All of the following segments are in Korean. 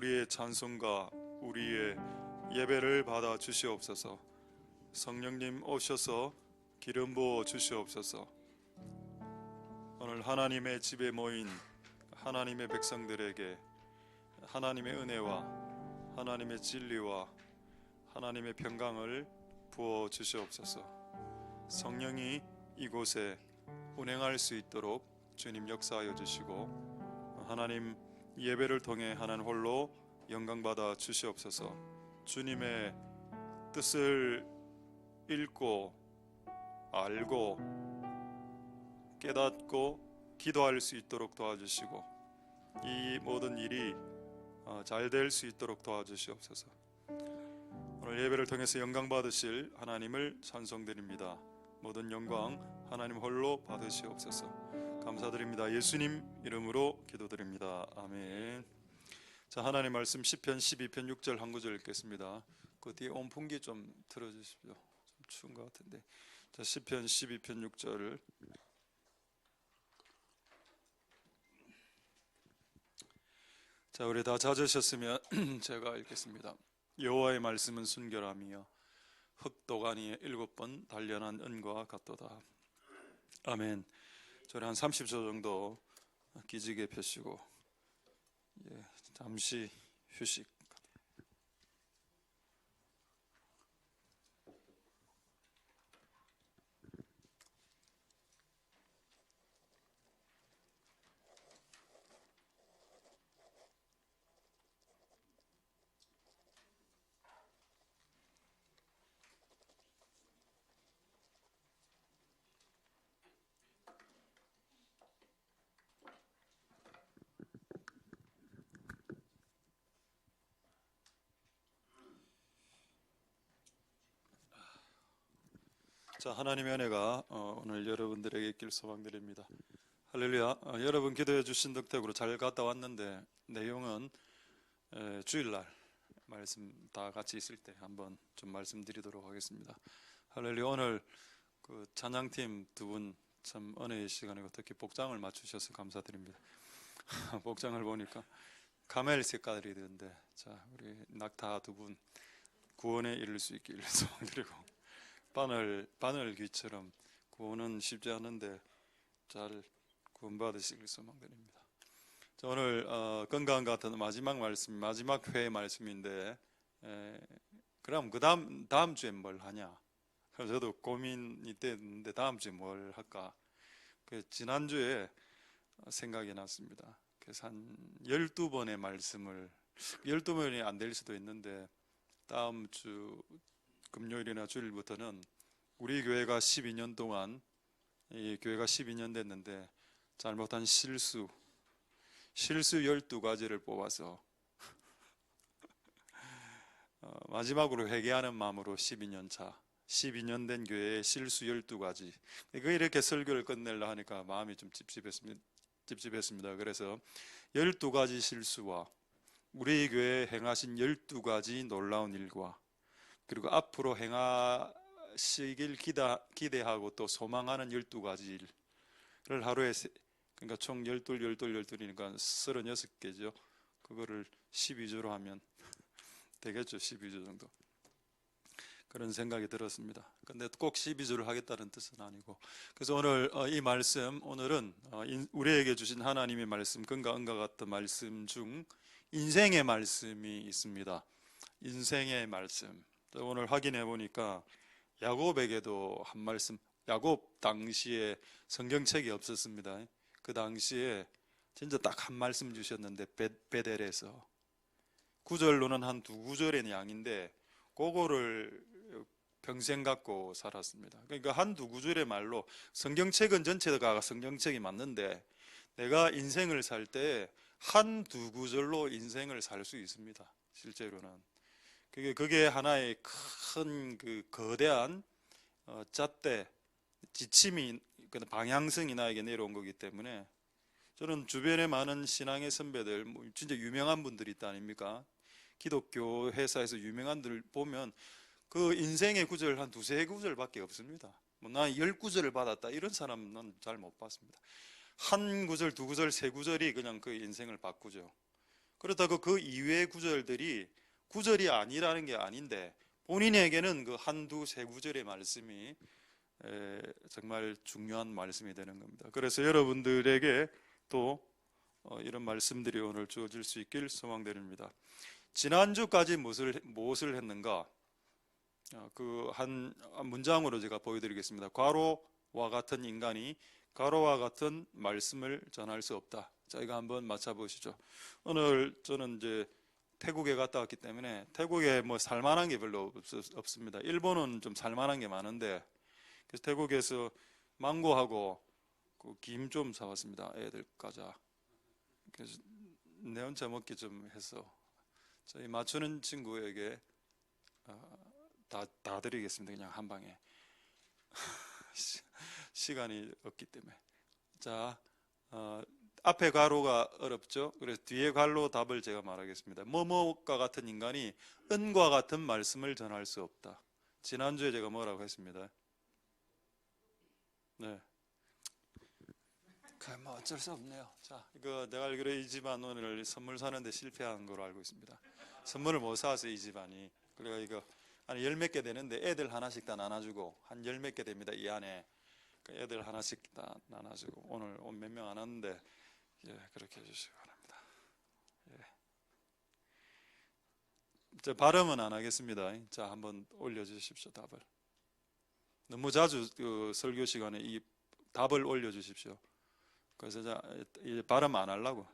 우리의 찬송과 우리의 예배를 받아 주시옵소서. 성령님 오셔서 기름 부어 주시옵소서. 오늘 하나님의 집에 모인 하나님의 백성들에게 하나님의 은혜와 하나님의 진리와 하나님의 평강을 부어 주시옵소서. 성령이 이곳에 운행할 수 있도록 주님 역사하여 주시고, 하나님 예배를 통해 하나님 홀로 영광받아 주시옵소서. 주님의 뜻을 읽고 알고 깨닫고 기도할 수 있도록 도와주시고, 이 모든 일이 잘 될 수 있도록 도와주시옵소서. 오늘 예배를 통해서 영광 받으실 하나님을 찬송드립니다. 모든 영광 하나님 홀로 받으시옵소서. 감사드립니다. 예수님 이름으로 기도드립니다. 아멘. 자, 하나님 말씀 시편 12편 6절 한 구절 읽겠습니다. 그 뒤에 온풍기 좀 틀어주십시오. 좀 추운 것 같은데. 자, 시편 12편 6절을 자, 우리 다 찾으셨으면 제가 읽겠습니다. 여호와의 말씀은 순결함이여 흑도가니에 7번 단련한 은과 같도다. 아멘. 저를 한 30초 정도 기지개 펴시고 잠시 휴식. 자, 하나님의 은혜가 오늘 여러분들에게 있길 소망드립니다. 할렐루야. 여러분 기도해 주신 덕택으로 잘 갔다 왔는데, 내용은 주일날 말씀 다 같이 있을 때 한번 좀 말씀드리도록 하겠습니다. 할렐루야. 오늘 그 찬양팀 두 분 참 은혜의 시간이고 특히 복장을 맞추셔서 감사드립니다. 복장을 보니까 카멜 색깔이 되는데, 자, 우리 낙타 두 분 구원에 이를 수 있기를 소망드리고, 바늘귀처럼 구원은 쉽지 않은데 잘 구원받으시길 소망드립니다. 자, 오늘 건강 같은 마지막 말씀, 마지막 회의 말씀인데, 그럼 그 다음 주에 뭘 하냐? 그래서 저도 고민이 됐는데 다음 주에 뭘 할까? 지난주에 생각이 났습니다. 그래서 한 12번의 말씀을, 12번이 안 될 수도 있는데 다음 주 금요일이나 주일부터는 우리 교회가 12년 동안, 이 교회가 12년 됐는데 잘못한 실수 12가지를 뽑아서 마지막으로 회개하는 마음으로 12년 차, 12년 된 교회의 실수 12가지. 이렇게 설교를 끝내려 하니까 마음이 좀 찝찝했습니다. 그래서 12가지 실수와 우리 교회에 행하신 12가지 놀라운 일과, 그리고 앞으로 행하시길 기대하고 또 소망하는 12가지 일을 하루에, 그러니까 총 12니까 36개죠. 그거를 12주로 하면 되겠죠. 12주 정도. 그런 생각이 들었습니다. 근데 꼭 12주를 하겠다는 뜻은 아니고, 그래서 오늘 이 말씀, 오늘은 우리에게 주신 하나님의 말씀, 금과 은과 같은 말씀 중 인생의 말씀이 있습니다. 인생의 말씀. 오늘 확인해 보니까 야곱에게도 한 말씀, 야곱 당시에 성경책이 없었습니다. 그 당시에 진짜 딱 한 말씀 주셨는데, 베델에서 구절로는 한 2구절의 양인데 그거를 평생 갖고 살았습니다. 그러니까 한 2구절의 말로, 성경책은 전체가 성경책이 맞는데 내가 인생을 살 때 한 2구절로 인생을 살 수 있습니다. 실제로는 그게 하나의 큰 거대한 잣대, 지침이, 방향성이 나에게 내려온 거기 때문에, 저는 주변에 많은 신앙의 선배들, 진짜 유명한 분들이 있다 아닙니까? 기독교 회사에서 유명한 분들 보면 그 인생의 구절 한 2-3구절밖에 없습니다. 나 10구절을 받았다 이런 사람은 잘 못 봤습니다. 한 구절, 2구절, 3구절이 그냥 그 인생을 바꾸죠. 그렇다고 그 이외의 구절들이 구절이 아니라는 게 아닌데 본인에게는 그 한두 세 구절의 말씀이 정말 중요한 말씀이 되는 겁니다. 그래서 여러분들에게 또 이런 말씀들이 오늘 주어질 수 있길 소망드립니다. 지난주까지 무엇을 했는가? 그 한 문장으로 제가 보여드리겠습니다. 과로와 같은 인간이 가로와 같은 말씀을 전할 수 없다. 자, 이거 한번 맞춰보시죠. 오늘 저는 이제 태국에 갔다 왔기 때문에 태국에 뭐 살만한 게 별로 없습니다. 일본은 좀 살만한 게 많은데 그래서 태국에서 망고하고 그 김 좀 사왔습니다. 애들 과자. 그래서 내 혼자 먹기 좀 해서 저희 맞추는 친구에게 다 드리겠습니다. 그냥 한 방에. 시간이 없기 때문에. 자, 앞에 괄호가 어렵죠. 그래서 뒤에 괄호 답을 제가 말하겠습니다. 뭐뭐과 같은 인간이 은과 같은 말씀을 전할 수 없다. 지난주에 제가 뭐라고 했습니다. 네. 뭐 어쩔 수 없네요. 자, 이거 내가 알기로 이 집안 오늘 선물 사는데 실패한 걸로 알고 있습니다. 선물을 못 사서 이 집안이. 그래가 이거 한 열 몇 개 되는데 애들 하나씩 다 나눠주고 한 열 몇 개 됩니다. 이 안에. 애들 하나씩 다 나눠주고 오늘 몇 명 안 왔는데 그렇게 해주시기 바랍니다. 저 발음은 안 하겠습니다. 자, 한번 올려주십시오. 답을. 너무 자주 그 설교 시간에 이 답을 올려주십시오. 그래서 자, 발음 안 하려고.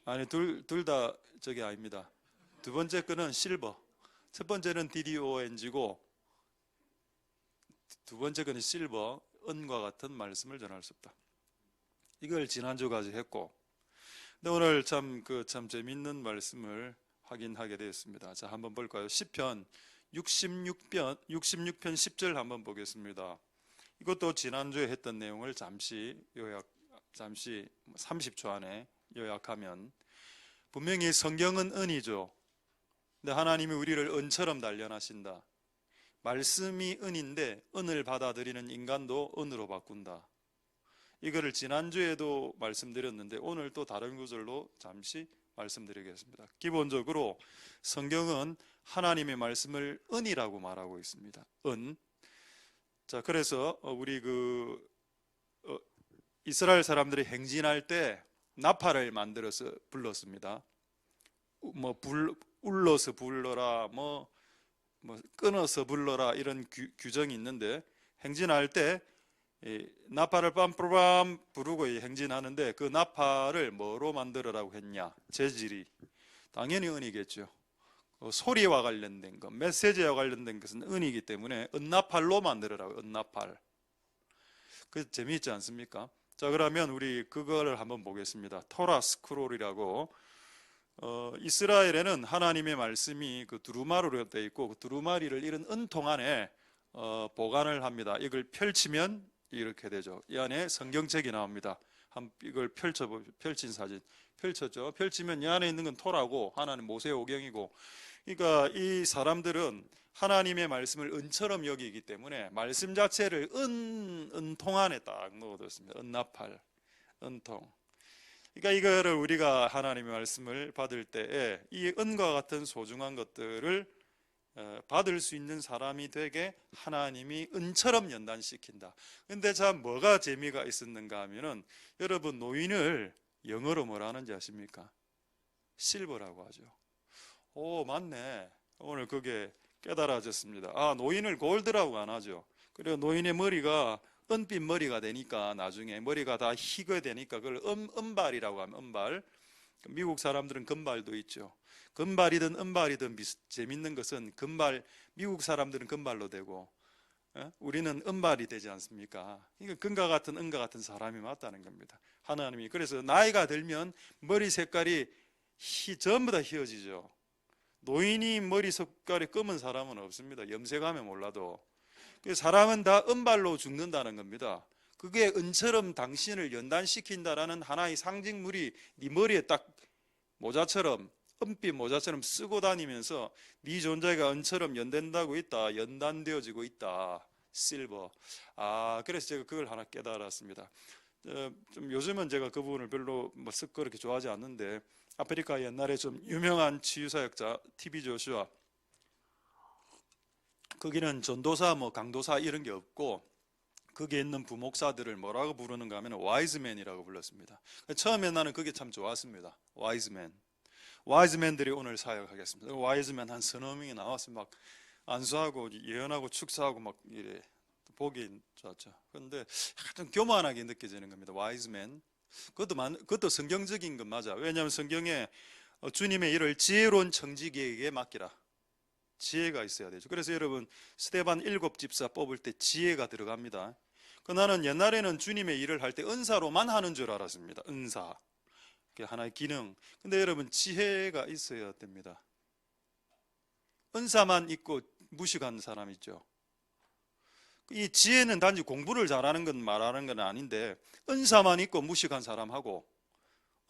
아니 둘 다 저게 아닙니다. 두 번째 거는 실버. 첫 번째는 DDONG고 두 번째 거는 실버. 은과 같은 말씀을 전할 수 없다. 이걸 지난주까지 했고, 근데 오늘 참 재밌는 말씀을 확인하게 되었습니다. 자, 한번 볼까요? 시편 66편 10절 한번 보겠습니다. 이것도 지난주에 했던 내용을 잠시 30초 안에 요약하면, 분명히 성경은 은이죠. 근데 하나님이 우리를 은처럼 단련하신다. 말씀이 은인데 은을 받아들이는 인간도 은으로 바꾼다. 이거를 지난주에도 말씀드렸는데 오늘 또 다른 구절로 잠시 말씀드리겠습니다. 기본적으로 성경은 하나님의 말씀을 은이라고 말하고 있습니다. 은. 자, 그래서 우리 이스라엘 사람들이 행진할 때 나팔을 만들어서 불렀습니다. 울러서 불러라, 끊어서 불러라, 이런 규정이 있는데, 행진할 때 나팔을 빰빰 부르고 행진하는데 그 나팔을 뭐로 만들어라고 했냐? 재질이 당연히 은이겠죠. 소리와 관련된 것, 메시지와 관련된 것은 은이기 때문에 은나팔로 만들어라고. 은나팔. 그 재미있지 않습니까? 자, 그러면 우리 그거를 한번 보겠습니다. 토라 스크롤이라고, 이스라엘에는 하나님의 말씀이 그 두루마리로 되어 있고 그 두루마리를 이런 은통 안에 보관을 합니다. 이걸 펼치면 이렇게 되죠. 이 안에 성경책이 나옵니다. 이걸 펼친 사진 펼쳤죠. 펼치면 이 안에 있는 건 토라고 하나는 모세오경이고, 그러니까 이 사람들은 하나님의 말씀을 은처럼 여기기 때문에 말씀 자체를 은통 안에 딱 넣어뒀습니다. 은나팔, 은통. 그러니까 이거를 우리가 하나님의 말씀을 받을 때에 이 은과 같은 소중한 것들을 받을 수 있는 사람이 되게 하나님이 은처럼 연단시킨다. 근데 참 뭐가 재미가 있었는가 하면은, 여러분 노인을 영어로 뭐라 하는지 아십니까? 실버라고 하죠. 오, 맞네. 오늘 그게 깨달아졌습니다. 아, 노인을 골드라고 안 하죠. 그리고 노인의 머리가 은빛 머리가 되니까 나중에 머리가 다 희게 되니까 그걸 은발이라고 하면 은발. 미국 사람들은 금발도 있죠. 금발이든 은발이든 재밌는 것은 미국 사람들은 금발로 되고 우리는 은발이 되지 않습니까? 그러니까 금과 같은 은과 같은 사람이 맞다는 겁니다. 하나님이. 그래서 나이가 들면 머리 색깔이 전부 다 희어지죠. 노인이 머리 색깔이 검은 사람은 없습니다. 염색하면 몰라도. 사람은 다 은발로 죽는다는 겁니다. 그게 은처럼 당신을 연단시킨다라는 하나의 상징물이 네 머리에 딱 모자처럼, 은빛 모자처럼 쓰고 다니면서 네 존재가 은처럼 연단되어지고 있다. 실버. 그래서 제가 그걸 하나 깨달았습니다. 좀 요즘은 제가 그 부분을 별로 그렇게 좋아하지 않는데, 아프리카 옛날에 좀 유명한 치유사역자 TB 조슈아, 거기는 전도사 뭐 강도사 이런 게 없고 거기에 있는 부목사들을 뭐라고 부르는가 하면 와이즈맨이라고 불렀습니다. 처음에 나는 그게 참 좋았습니다. 와이즈맨들이 오늘 사역하겠습니다. 와이즈맨 한 서너 명이 나와서 막 안수하고 예언하고 축사하고 막 이래 보기 좋았죠. 그런데 좀 교만하게 느껴지는 겁니다. 와이즈맨. 그것도 성경적인 건 맞아. 왜냐하면 성경에 주님의 일을 지혜로운 청지기에게 맡기라. 지혜가 있어야 되죠. 그래서 여러분 스데반 7집사 뽑을 때 지혜가 들어갑니다. 나는 옛날에는 주님의 일을 할 때 은사로만 하는 줄 알았습니다. 은사, 그게 하나의 기능. 근데 여러분 지혜가 있어야 됩니다. 은사만 있고 무식한 사람 있죠. 이 지혜는 단지 공부를 잘하는 건 말하는 건 아닌데, 은사만 있고 무식한 사람하고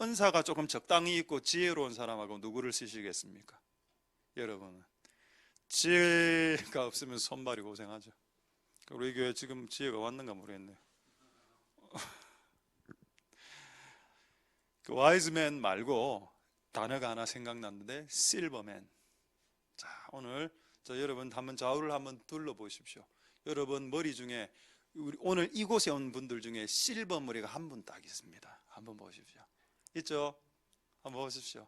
은사가 조금 적당히 있고 지혜로운 사람하고 누구를 쓰시겠습니까? 여러분은 지혜가 없으면 손발이 고생하죠. 우리 교회 지금 지혜가 왔는가 모르겠네요. 그 와이즈맨 말고 단어가 하나 생각났는데 실버맨. 자, 오늘 여러분 한번 좌우를 한번 둘러보십시오. 여러분 머리 중에 오늘 이곳에 온 분들 중에 실버 머리가 한 분 딱 있습니다. 한번 보십시오. 있죠? 한번 보십시오.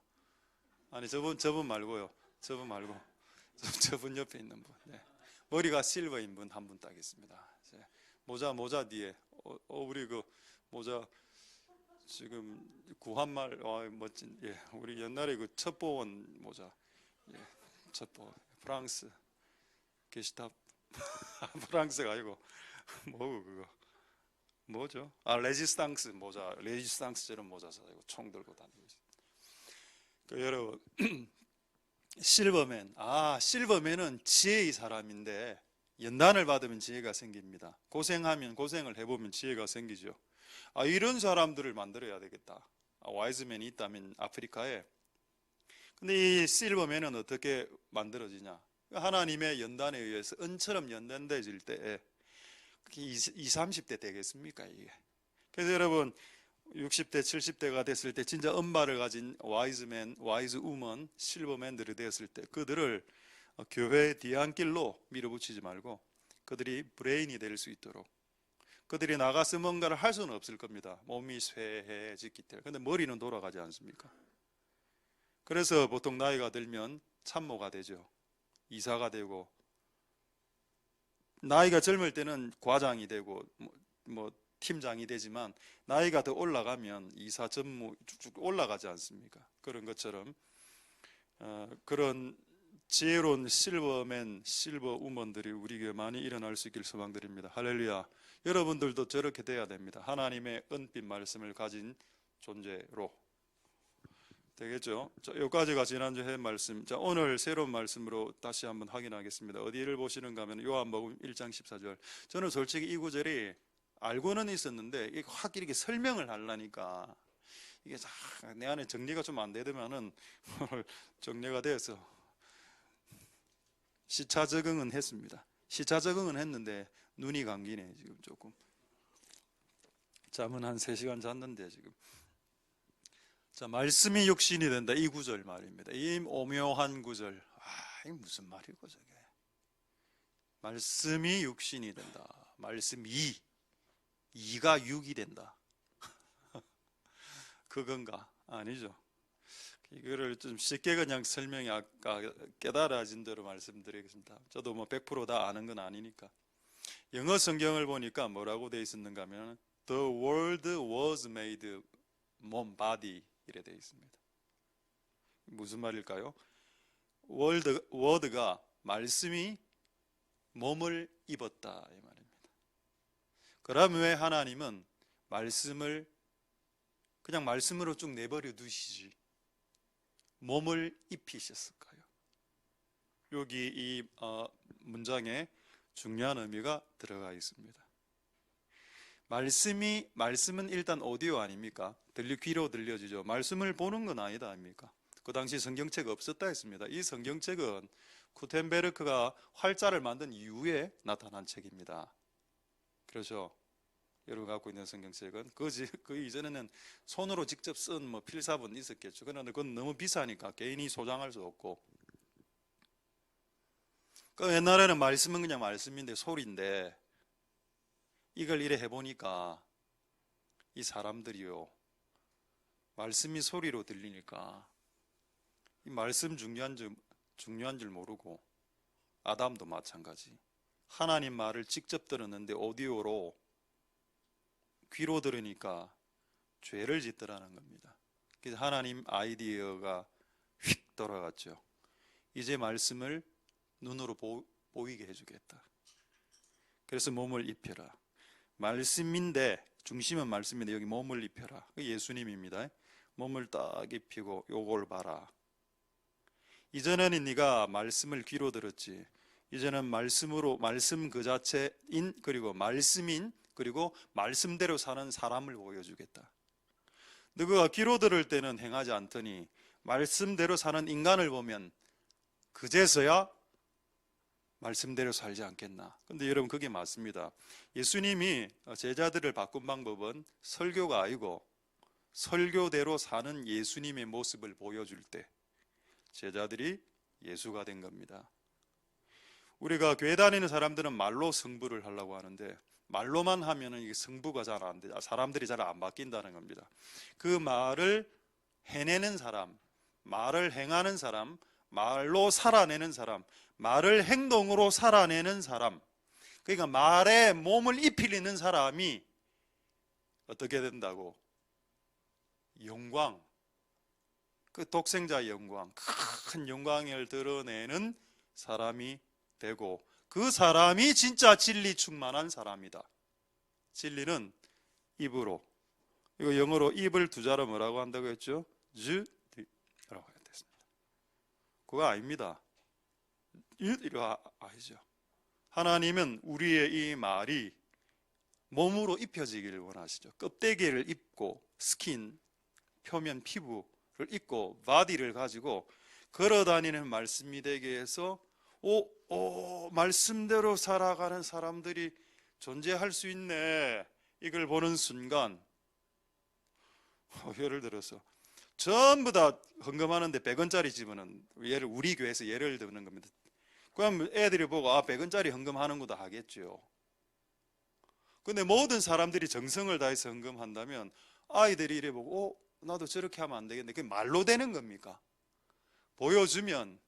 아니 저분 말고요. 저분 옆에 있는 분. 네. 머리가 실버인 분 한 분 딱 있습니다. 모자 뒤에 우리 그 모자 지금 구한말 멋진, 예, 우리 옛날에 그 첩보원 모자, 예, 첩보 프랑스 게시탑 프랑스가 아니고 뭐고 그거 뭐죠? 레지스탕스 모자, 레지스탕스처럼 모자 쓰고 총 들고 다니고 있어요. 여러분 실버맨은 지혜의 사람인데 연단을 받으면 지혜가 생깁니다. 고생하면 고생을 해보면 지혜가 생기죠. 이런 사람들을 만들어야 되겠다. 와이즈맨이 있다면 아프리카에. 근데 이 실버맨은 어떻게 만들어지냐? 하나님의 연단에 의해서 은처럼 연단되질 때 20, 30대 되겠습니까 이게? 그래서 여러분 60대 70대가 됐을 때 진짜 은발을 가진 와이즈맨, 와이즈우먼, 실버맨들이 되었을 때 그들을 교회의 뒤안길로 밀어붙이지 말고 그들이 브레인이 될 수 있도록, 그들이 나가서 뭔가를 할 수는 없을 겁니다. 몸이 쇠해지기 때문에. 근데 머리는 돌아가지 않습니까? 그래서 보통 나이가 들면 참모가 되죠. 이사가 되고, 나이가 젊을 때는 과장이 되고 뭐 팀장이 되지만 나이가 더 올라가면 이사 전무 쭉쭉 올라가지 않습니까? 그런 것처럼 그런 지혜로운 실버맨, 실버우먼들이 우리 교회에 많이 일어날 수 있길 소망드립니다. 할렐루야. 여러분들도 저렇게 돼야 됩니다. 하나님의 은빛 말씀을 가진 존재로 되겠죠. 여기까지가 지난주에 말씀. 자, 오늘 새로운 말씀으로 다시 한번 확인하겠습니다. 어디를 보시는가 하면 요한복음 1장 14절. 저는 솔직히 이 구절이 알고는 있었는데 이게 확 이렇게 설명을 하려니까 이게 내 안에 정리가 좀 안 되더만은 오늘 정리가 되어서 시차 적응은 했습니다. 시차 적응은 했는데 눈이 감기네 지금 조금. 잠은 한 3시간 잤는데 지금. 자, 말씀이 육신이 된다. 이 구절 말입니다. 이 오묘한 구절. 이게 무슨 말이고 저게. 말씀이 육신이 된다. 말씀 2가 6이 된다. 그건가? 아니죠. 이거를 좀 쉽게 그냥 설명이 아까 깨달아진 대로 말씀드리겠습니다. 저도 뭐 100% 아는 건 아니니까. 영어 성경을 보니까 뭐라고 되어 있었는가 하면 The world was made body 이래 되어 있습니다. 무슨 말일까요? word가 말씀이 몸을 입었다 이 말입니다. 그러면 왜 하나님은 말씀을 그냥 말씀으로 쭉 내버려 두시지 몸을 입히셨을까요? 여기 이 문장에 중요한 의미가 들어가 있습니다. 말씀은 일단 오디오 아닙니까? 귀로 들려지죠. 말씀을 보는 건 아니다 아닙니까? 그 당시 성경책 없었다 했습니다. 이 성경책은 구텐베르크가 활자를 만든 이후에 나타난 책입니다. 그렇죠? 여러분 갖고 있는 성경책은 그 이전에는 손으로 직접 쓴 뭐 필사본 있었겠죠. 그런데 그건 너무 비싸니까 개인이 소장할 수 없고. 그 옛날에는 말씀은 그냥 말씀인데 소리인데 이걸 이래 해보니까 이 사람들이요 말씀이 소리로 들리니까 이 말씀 중요한 줄 모르고 아담도 마찬가지. 하나님 말을 직접 들었는데 오디오로 귀로 들으니까 죄를 짓더라는 겁니다. 그래서 하나님 아이디어가 휙 돌아갔죠. 이제 말씀을 눈으로 보이게 해주겠다. 그래서 몸을 입혀라. 말씀인데 중심은 말씀인데 여기 몸을 입혀라. 예수님입니다. 몸을 딱 입히고 요걸 봐라. 이전에는 네가 말씀을 귀로 들었지. 이제는 말씀으로 말씀 그 자체인 그리고 말씀인 그리고 말씀대로 사는 사람을 보여주겠다. 너가 귀로 들을 때는 행하지 않더니 말씀대로 사는 인간을 보면 그제서야 말씀대로 살지 않겠나. 근데 여러분 그게 맞습니다. 예수님이 제자들을 바꾼 방법은 설교가 아니고 설교대로 사는 예수님의 모습을 보여줄 때 제자들이 예수가 된 겁니다. 우리가 교회 다니는 사람들은 말로 승부를 하려고 하는데 말로만 하면은 이게 승부가 잘 안 돼. 사람들이 잘 안 바뀐다는 겁니다. 그 말을 해내는 사람, 말을 행하는 사람, 말로 살아내는 사람, 말을 행동으로 살아내는 사람, 그러니까 말에 몸을 입히는 사람이 어떻게 된다고? 영광, 그 독생자의 영광, 큰 영광을 드러내는 사람이 되고 그 사람이 진짜 진리 충만한 사람이다. 진리는 입으로, 이거 영어로 입을 두 자로 뭐라고 한다고 했죠? 주라고 했습니다. 그거 아닙니다. 이거 아니죠. 하나님은 우리의 이 말이 몸으로 입혀지기를 원하시죠. 껍데기를 입고 스킨, 표면 피부를 입고 바디를 가지고 걸어다니는 말씀이 되게 해서 말씀대로 살아가는 사람들이 존재할 수 있네. 이걸 보는 순간 예를 들어서 전부 다 헌금하는데 100원짜리 집어는 우리 교회에서 예를 드는 겁니다. 그럼 애들이 보고 100원짜리 헌금하는구나 하겠죠. 근데 모든 사람들이 정성을 다해서 헌금한다면 아이들이 이래 보고 나도 저렇게 하면 안 되겠네. 그게 말로 되는 겁니까? 보여주면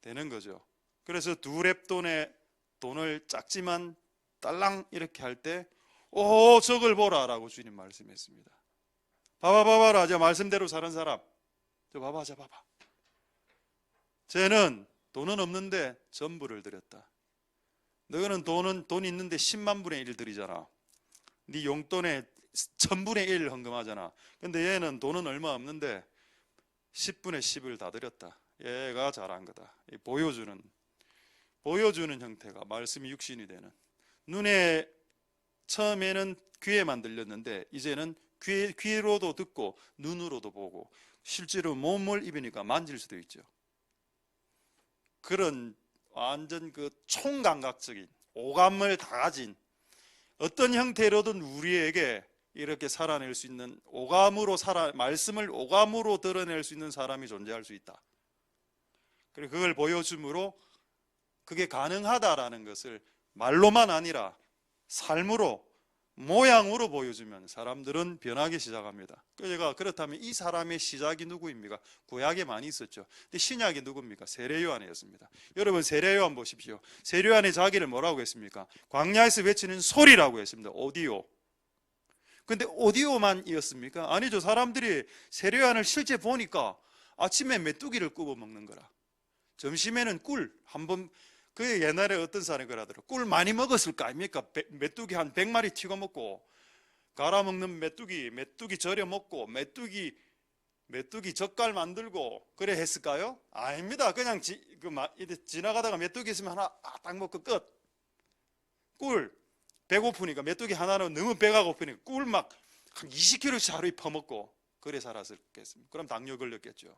되는 거죠. 그래서 두 랩돈의 돈을 작지만 딸랑 이렇게 할 때 저걸 보라 라고 주님 말씀했습니다. 봐봐라, 저 말씀대로 사는 사람, 저 봐봐. 쟤는 돈은 없는데 전부를 드렸다. 너는 돈 있는데 10만 분의 1 드리잖아. 네 용돈에 1000분의 1 헌금하잖아. 근데 얘는 돈은 얼마 없는데 10분의 10을 다 드렸다. 얘가 잘한 거다. 보여주는 형태가 말씀이 육신이 되는. 눈에 처음에는 귀에만 들렸는데 이제는 귀로도 듣고 눈으로도 보고 실제로 몸을 입으니까 만질 수도 있죠. 그런 완전 그 총감각적인 오감을 다 가진 어떤 형태로든 우리에게 이렇게 살아낼 수 있는 말씀을 오감으로 드러낼 수 있는 사람이 존재할 수 있다. 그리고 그걸 보여줌으로 그게 가능하다라는 것을 말로만 아니라 삶으로 모양으로 보여주면 사람들은 변하기 시작합니다. 제가 그렇다면 이 사람의 시작이 누구입니까? 구약에 많이 있었죠. 근데 신약이 누굽니까? 세례요한이었습니다. 여러분 세례요한 보십시오. 세례요한이 자기를 뭐라고 했습니까? 광야에서 외치는 소리라고 했습니다. 오디오. 근데 오디오만이었습니까? 아니죠. 사람들이 세례요한을 실제 보니까 아침에 메뚜기를 구워 먹는 거라. 점심에는 꿀 한번, 그 옛날에 어떤 사람이 그러더라고요. 꿀 많이 먹었을 거 아닙니까? 메뚜기 한 100마리 튀겨 먹고 갈아먹는 메뚜기 절여 먹고 메뚜기 젓갈 만들고 그래 했을까요? 아닙니다. 그냥 지나가다가 메뚜기 있으면 하나 딱 먹고 끝. 꿀 배고프니까 메뚜기 하나는 너무 배가 고프니까 꿀 막 한 20kg씩 하루에 퍼먹고 그래 살았겠습니다. 그럼 당뇨 걸렸겠죠.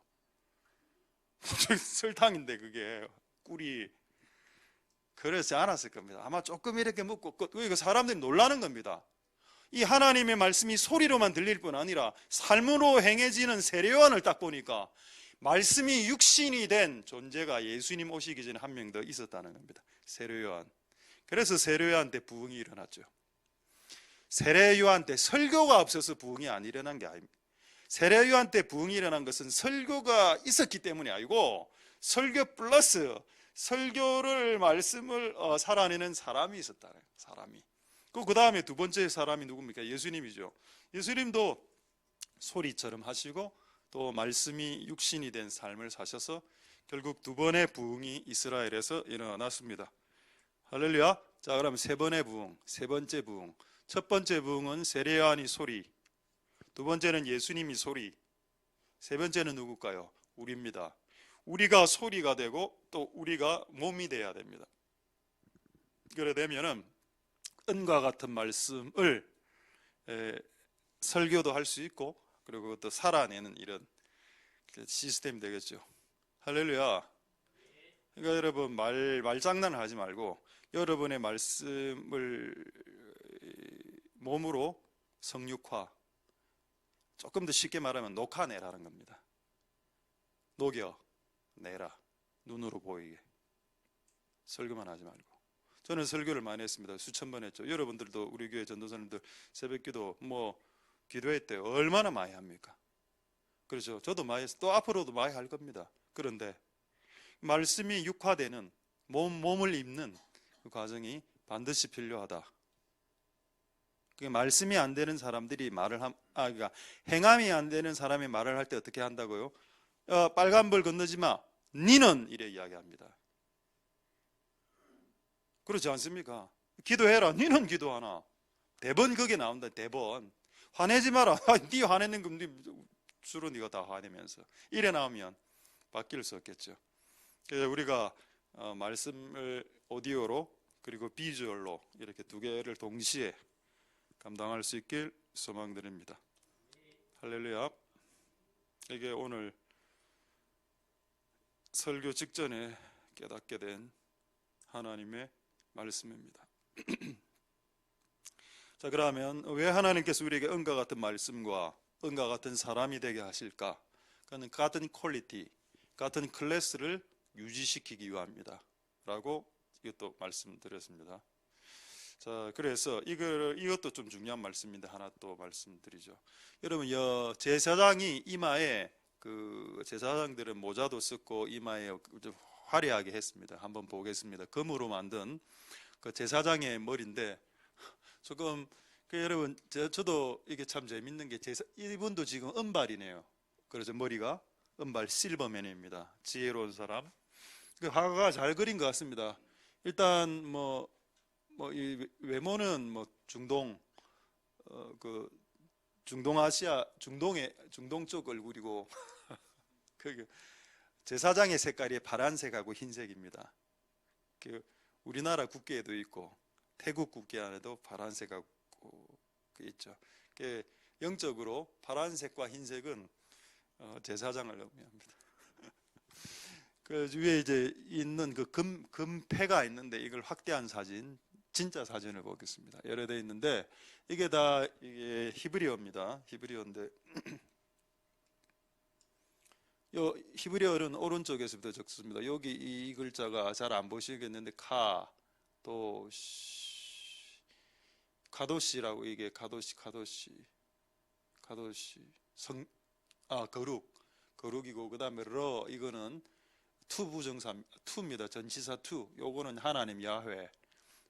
설탕인데 그게 꿀이 그러지 않았을 겁니다. 아마 조금 이렇게 먹고 끝. 이거 사람들이 놀라는 겁니다. 이 하나님의 말씀이 소리로만 들릴 뿐 아니라 삶으로 행해지는 세례요한을 딱 보니까 말씀이 육신이 된 존재가 예수님 오시기 전에 한 명 더 있었다는 겁니다. 세례요한. 그래서 세례요한 때 부흥이 일어났죠. 세례요한 때 설교가 없어서 부흥이 안 일어난 게 아닙니다. 세례요한 때 부흥이 일어난 것은 설교가 있었기 때문이 아니고 설교 플러스 설교를 말씀을 살아내는 사람이 있었다. 사람이. 그 다음에 두 번째 사람이 누굽니까? 예수님이죠. 예수님도 소리처럼 하시고 또 말씀이 육신이 된 삶을 사셔서 결국 두 번의 부흥이 이스라엘에서 일어났습니다. 할렐루야. 자, 그럼 세 번의 부흥, 세 번째 부흥. 첫 번째 부흥은 세례요한이 소리, 두 번째는 예수님이 소리, 세 번째는 누굴까요? 우리입니다. 우리가 소리가 되고 또 우리가 몸이 돼야 됩니다. 그래 되면은 은과 같은 말씀을 설교도 할 수 있고 그리고 그것도 살아내는 이런 시스템이 되겠죠. 할렐루야. 그러니까 여러분 말장난을 하지 말고 여러분의 말씀을 몸으로 성육화, 조금 더 쉽게 말하면 녹아내라는 겁니다. 녹여내라. 눈으로 보이게. 설교만 하지 말고. 저는 설교를 많이 했습니다. 수천 번 했죠. 여러분들도 우리 교회 전도사님들 새벽기도 기도했대요. 얼마나 많이 합니까? 그렇죠. 저도 많이 했어요. 또 앞으로도 많이 할 겁니다. 그런데 말씀이 육화되는 몸을 입는 그 과정이 반드시 필요하다. 그게 말씀이 안 되는 사람들이 그러니까 행함이 안 되는 사람이 말을 할 때 어떻게 한다고요? 빨간불 건너지 마. 니는 이래 이야기합니다. 그렇지 않습니까? 기도해라. 니는 기도하나. 대번 그게 나온다. 대번. 화내지 마라. 네 화내는 건 주로 네가 다 화내면서 이래 나오면 바뀔 수 없겠죠. 그래서 우리가 말씀을 오디오로 그리고 비주얼로 이렇게 두 개를 동시에 감당할 수 있길 소망드립니다. 할렐루야. 이게 오늘 설교 직전에 깨닫게 된 하나님의 말씀입니다. 자, 그러면 왜 하나님께서 우리에게 은과 같은 말씀과 은과 같은 사람이 되게 하실까? 그는 같은 퀄리티, 같은 클래스를 유지시키기 위함이다 라고 이것도 말씀드렸습니다. 자, 그래서 이것도 좀 중요한 말씀인데 하나 또 말씀드리죠. 여러분, 제사장이 이마에 제사장들은 모자도 썼고 이마에 화려하게 했습니다. 한번 보겠습니다. 금으로 만든 그 제사장의 머리인데 조금 여러분 저도 이게 참 재밌는 게 이분도 지금 은발이네요. 그래서 머리가 은발 실버맨입니다. 지혜로운 사람. 그 화가가 잘 그린 것 같습니다. 일단 이 외모는 중동아시아 중동 쪽 얼굴이고 그 제사장의 색깔이 파란색하고 흰색입니다. 우리나라 국기에도 있고 태국 국기 안에도 파란색하고 있죠. 영적으로 파란색과 흰색은 제사장을 의미합니다. 그 위에 이제 있는 그 금패가 있는데 이걸 확대한 사진, 진짜 사진을 보겠습니다. 여러 대 있는데 이게 히브리어입니다. 히브리어인데 요 히브리어는 오른쪽에서부터 적습니다. 여기 이 글자가 잘 안 보시겠는데 카도시라고 이게 카도시 거룩이고 그다음에 이거는 투입니다. 전치사 투. 요거는 하나님 야훼.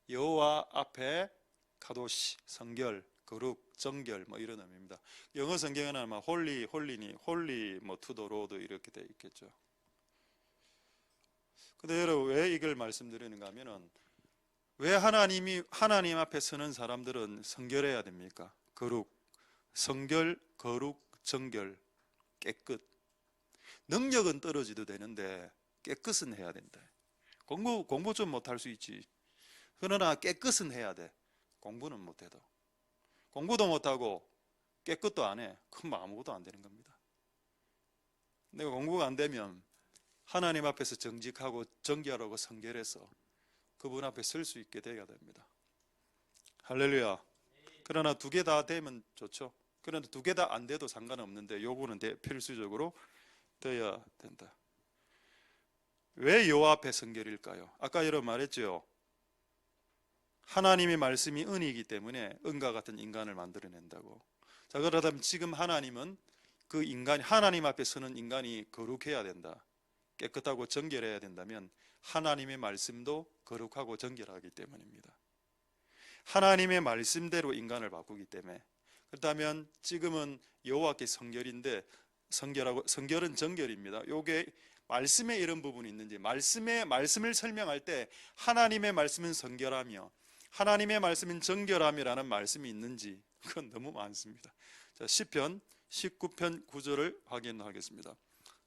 여호와 앞에 카도시 성결, 거룩, 정결 이런 의미입니다. 영어 성경에는 아마 홀리 투 더 로드 이렇게 돼 있겠죠. 근데 여러분 왜 이걸 말씀드리는가 하면은 왜 하나님 앞에 서는 사람들은 성결해야 됩니까? 성결, 거룩, 정결, 깨끗. 능력은 떨어지도 되는데 깨끗은 해야 된다. 공부 좀 못할 수 있지. 그러나 깨끗은 해야 돼. 공부는 못해도. 공부도 못하고 깨끗도 안 해. 그럼 아무것도 안 되는 겁니다. 내가 공부가 안 되면 하나님 앞에서 정직하고 정결하고 성결해서 그분 앞에 설 수 있게 되어야 됩니다. 할렐루야. 그러나 두 개 다 되면 좋죠. 그런데 두 개 다 안 돼도 상관없는데 요거는 필수적으로 돼야 된다. 왜 여호와 앞에 성결일까요? 아까 여러분 말했죠. 하나님의 말씀이 은이기 때문에 은과 같은 인간을 만들어낸다고. 자, 그러다면 지금 하나님은 그 인간이, 하나님 앞에 서는 인간이 거룩해야 된다, 깨끗하고 정결해야 된다면 하나님의 말씀도 거룩하고 정결하기 때문입니다. 하나님의 말씀대로 인간을 바꾸기 때문에. 그렇다면 지금은 여호와께 성결인데, 성결은 정결입니다. 요게 말씀에 이런 부분이 있는지, 말씀을 설명할 때 하나님의 말씀은 성결하며 하나님의 말씀은 정결함이라는 말씀이 있는지, 그건 너무 많습니다. 자, 시편 19편 9절을 확인하겠습니다.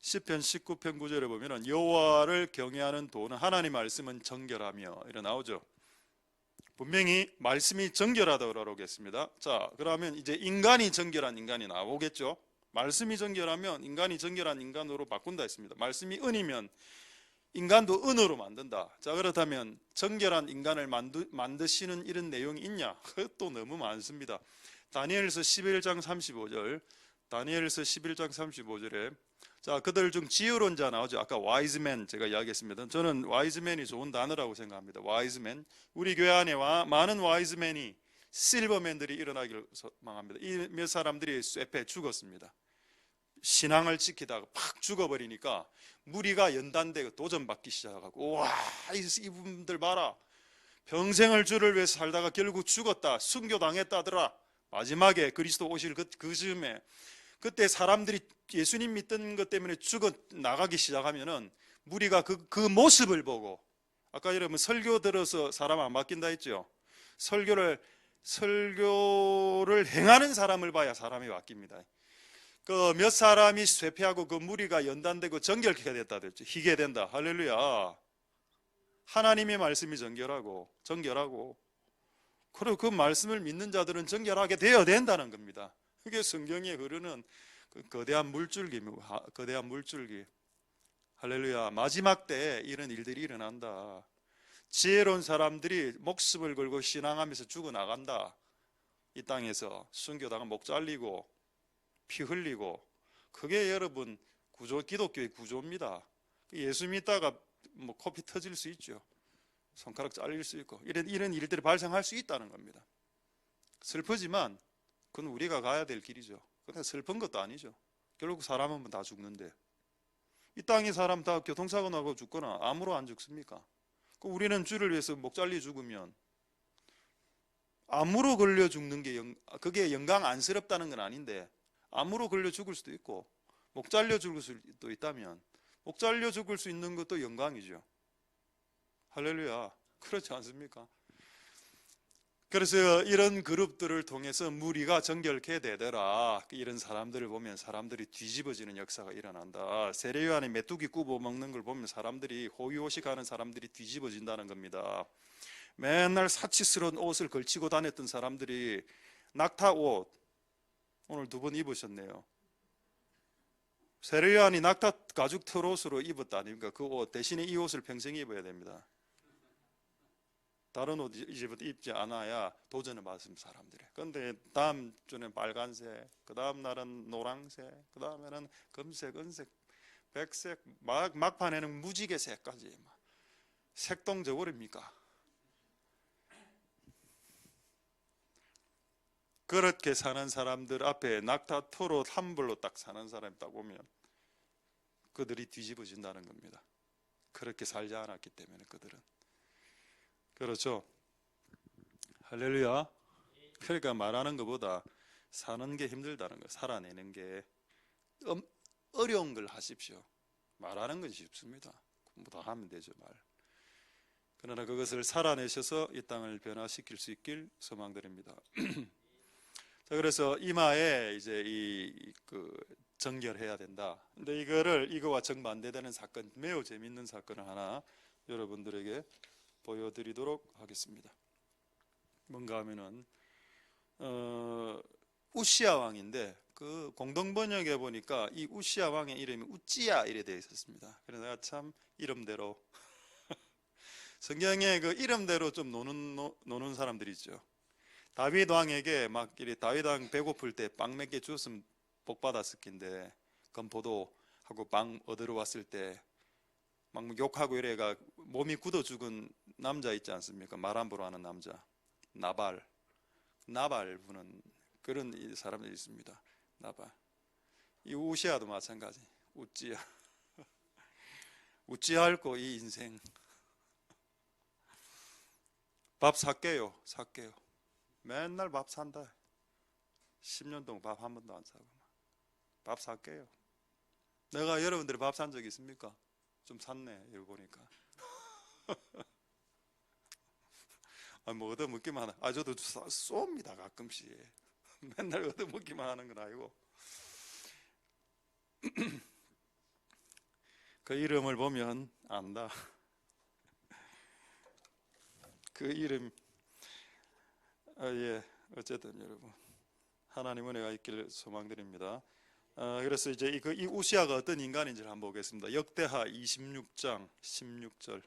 시편 19편 9절에 보면은 여호와를 경외하는 도는, 하나님 말씀은 정결하며 이래 나오죠. 분명히 말씀이 정결하다고 그러겠습니다. 자, 그러면 이제 인간이 정결한 인간이 나오겠죠. 말씀이 정결하면 인간이 정결한 인간으로 바꾼다 했습니다. 말씀이 은이면 인간도 은으로 만든다. 자, 그렇다면 정결한 인간을 만드시는 이런 내용이 있냐? 그것도 너무 많습니다. 다니엘서 11장 35절, 다니엘서 11장 35절에 자, 그들 중 지혜로운 자 나오죠. 아까 와이즈맨 제가 이야기했습니다. 저는 와이즈맨이 좋은 단어라고 생각합니다. 와이즈맨. 우리 교회 안에 많은 와이즈맨이, 실버맨들이 일어나기를 소망합니다. 이 몇 사람들이 쇠패 죽었습니다. 신앙을 지키다가 팍 죽어버리니까 무리가 연단되고 도전받기 시작하고, 와, 이분들 봐라, 평생을 주를 위해서 살다가 결국 죽었다, 순교당했다더라. 마지막에 그리스도 오실 그 즈음에, 그때 사람들이 예수님 믿던 것 때문에 죽어 나가기 시작하면은 무리가 그 모습을 보고, 아까 여러분 설교 들어서 사람 안 바뀐다 했죠. 설교를 행하는 사람을 봐야 사람이 바뀝니다. 그 몇 사람이 쇠퇴하고 그 무리가 연단되고 정결케 됐다 됐죠. 희게 된다. 할렐루야. 하나님의 말씀이 정결하고 그리고 그 말씀을 믿는 자들은 정결하게 되어야 된다는 겁니다. 그게 성경에 흐르는 그 거대한 물줄기입니다. 거대한 물줄기. 할렐루야. 마지막 때에 이런 일들이 일어난다. 지혜로운 사람들이 목숨을 걸고 신앙하면서 죽어나간다. 이 땅에서 순교당한 목 잘리고 피 흘리고. 그게 여러분 기독교의 구조입니다. 예수 믿다가 뭐 코피 터질 수 있죠. 손가락 잘릴 수 있고 이런 일들이 발생할 수 있다는 겁니다. 슬프지만 그건 우리가 가야 될 길이죠. 근데 슬픈 것도 아니죠. 결국 사람은 다 죽는데, 이 땅의 사람 다 교통사고 나고 죽거나 암으로 안 죽습니까? 우리는 주를 위해서 목 잘려 죽으면, 암으로 걸려 죽는 게 그게 영광 안쓰럽다는 건 아닌데, 암으로 걸려 죽을 수도 있고 목 잘려 죽을 수도 있다면 목 잘려 죽을 수 있는 것도 영광이죠. 할렐루야. 그렇지 않습니까? 그래서 이런 그룹들을 통해서 무리가 정결케 되더라. 이런 사람들을 보면 사람들이 뒤집어지는 역사가 일어난다. 세례요한이 메뚜기 굽어 먹는 걸 보면 사람들이 호의호식하는 사람들이 뒤집어진다는 겁니다. 맨날 사치스러운 옷을 걸치고 다녔던 사람들이 낙타 옷 오늘 2번 입으셨네요. 세례요한이 낙타 가죽 털옷으로 입었다 아닙니까? 그 옷 대신에 이 옷을 평생 입어야 됩니다. 다른 옷 이제부터 입지 않아야 도전을 받습니다, 사람들이. 그런데 다음 주는 빨간색, 그 다음 날은 노란색, 그 다음에는 금색, 은색, 백색, 막판에는 무지개색까지 색동저고리입니까? 그렇게 사는 사람들 앞에 낙타 털옷 한 벌로 딱 사는 사람이 딱 오면 그들이 뒤집어진다는 겁니다. 그렇게 살지 않았기 때문에 그들은. 그렇죠. 할렐루야. 그러니까 말하는 것보다 사는 게 힘들다는 거, 살아내는 게 어려운 걸 하십시오. 말하는 건 쉽습니다. 공부 다 하면 되죠, 말. 그러나 그것을 살아내셔서 이 땅을 변화시킬 수 있길 소망드립니다. 자, 그래서 이마에 이제 정결해야 된다. 근데 이거와 정반대되는 사건, 매우 재밌는 사건을 하나 여러분들에게 보여드리도록 하겠습니다. 뭔가 하면은 우시야 왕인데 그 공동번역에 보니까 이 우시야 왕의 이름이 우찌야 이래 되어 있었습니다. 그래서 내가 참 이름대로 성경에 그 이름대로 좀 노는 사람들이 있죠. 다윗 왕에게 막 이리 다윗 왕 배고플 때 빵 몇 개 주었으면 복 받았을 낀데 건포도 하고 빵 얻으러 왔을 때 막 욕하고 이래가 몸이 굳어 죽은 남자 있지 않습니까? 말 함부로 하는 남자 나발 부는 그런 사람들이 있습니다. 나발. 이 우시아도 마찬가지. 웃지 않고 이 인생 밥 살게요. 맨날 밥 산다. 10년 동안 밥 한 번도 안 사고 밥 살게요. 내가 여러분들이 밥 산 적 있습니까? 좀 샀네. 이거 보니까. 뭐 얻어먹기만 하나. 저도 쏩니다 가끔씩. 맨날 얻어먹기만 하는 건 아니고. 그 이름을 보면 안다. 그 이름 예, 어쨌든 여러분 하나님 은혜가 있기를 소망드립니다. 그래서 이제 이 우시아가 어떤 인간인지를 한번 보겠습니다. 역대하 26장 16절.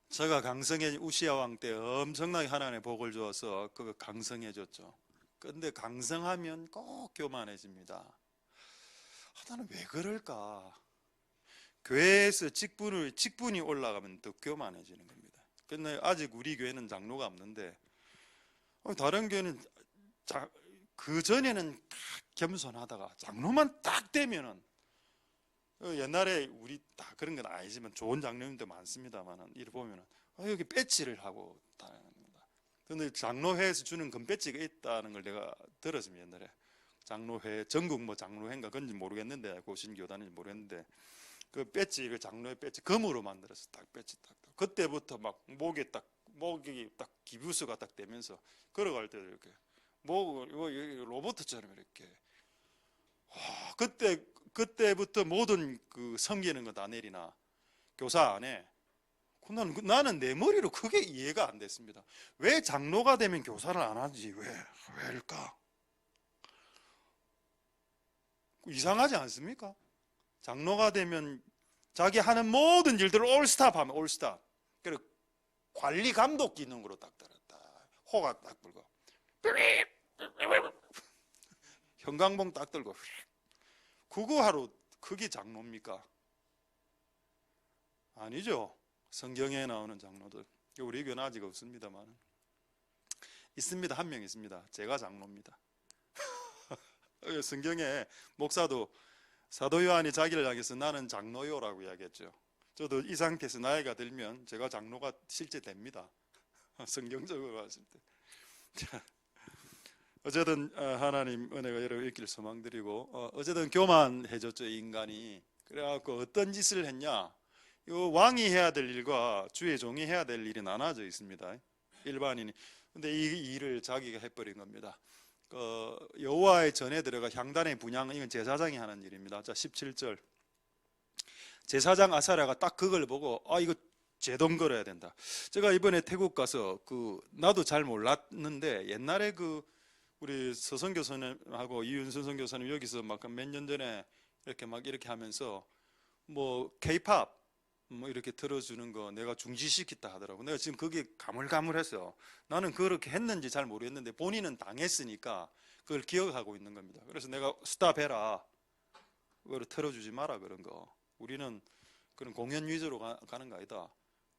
저가 강성해 우시아 왕 때 엄청나게 하나님의 복을 주어서 그거 강성해졌죠. 그런데 강성하면 꼭 교만해집니다. 나는 왜 그럴까? 교회에서 직분이 올라가면 더 교만해지는 겁니다. 근데 아직 우리 교회는 장로가 없는데 다른 교회는 그 전에는 겸손하다가 장로만 딱 되면은 옛날에 우리 다 그런 건 아니지만 좋은 장로님도 많습니다만은 이를 보면은 여기 배지를 하고 다닙니다. 그런데 장로회에서 주는 금배지가 있다는 걸 내가 들었습니다. 옛날에 장로회 전국 뭐 장로회인가 그런지 모르겠는데 고신교단인지 모르겠는데 그 배지 그 장로회 배지 금으로 만들어서 딱 배지 딱 그때부터 막 목이 딱 기부스가 딱 되면서 걸어갈 때 이렇게 목 로봇처럼 이렇게 그때부터 모든 그 섬기는 거 다 내리나 교사 안에 나는 내 머리로 그게 이해가 안 됐습니다. 왜 장로가 되면 교사를 안 하지? 왜일까? 이상하지 않습니까? 장로가 되면 자기 하는 모든 일들을 올스탑 하면 올스탑. 그리고 관리 감독 기능으로 딱 들었다. 호가 딱 불고 형광봉 딱 들고 그거 하러 그게 장로입니까? 아니죠. 성경에 나오는 장로들 우리 교회는 아직 없습니다만 있습니다. 한 명 있습니다. 제가 장로입니다. 성경에 목사도 사도 요한이 자기를 향해서 나는 장로요라고 이야기했죠. 저도 이 상태에서 나이가 들면 제가 장로가 실제 됩니다. 성경적으로 봤을 때. 자, 어쨌든 하나님 은혜가 여러분 있길 소망드리고 어쨌든 교만해졌죠 인간이. 그래갖고 어떤 짓을 했냐? 이 왕이 해야 될 일과 주의 종이 해야 될 일이 나눠져 있습니다. 일반인이. 근데 이 일을 자기가 해버린 겁니다. 여호와의 전에 들어가 향단의 분향 이건 제사장이 하는 일입니다. 자 17절 제사장 아사랴가 딱 그걸 보고 이거 제동 걸어야 된다. 제가 이번에 태국 가서 나도 잘 몰랐는데 옛날에 우리 서성 교수님하고 이윤선 선교사님 여기서 막 몇 년 전에 이렇게 하면서 뭐 K-팝 뭐 이렇게 들어주는 거 내가 중지시켰다 하더라고. 내가 지금 그게 가물가물해서 나는 그렇게 했는지 잘 모르겠는데 본인은 당했으니까 그걸 기억하고 있는 겁니다. 그래서 내가 스탑해라. 그걸 틀어주지 마라 그런 거. 우리는 그런 공연 위주로 가는 거 아니다.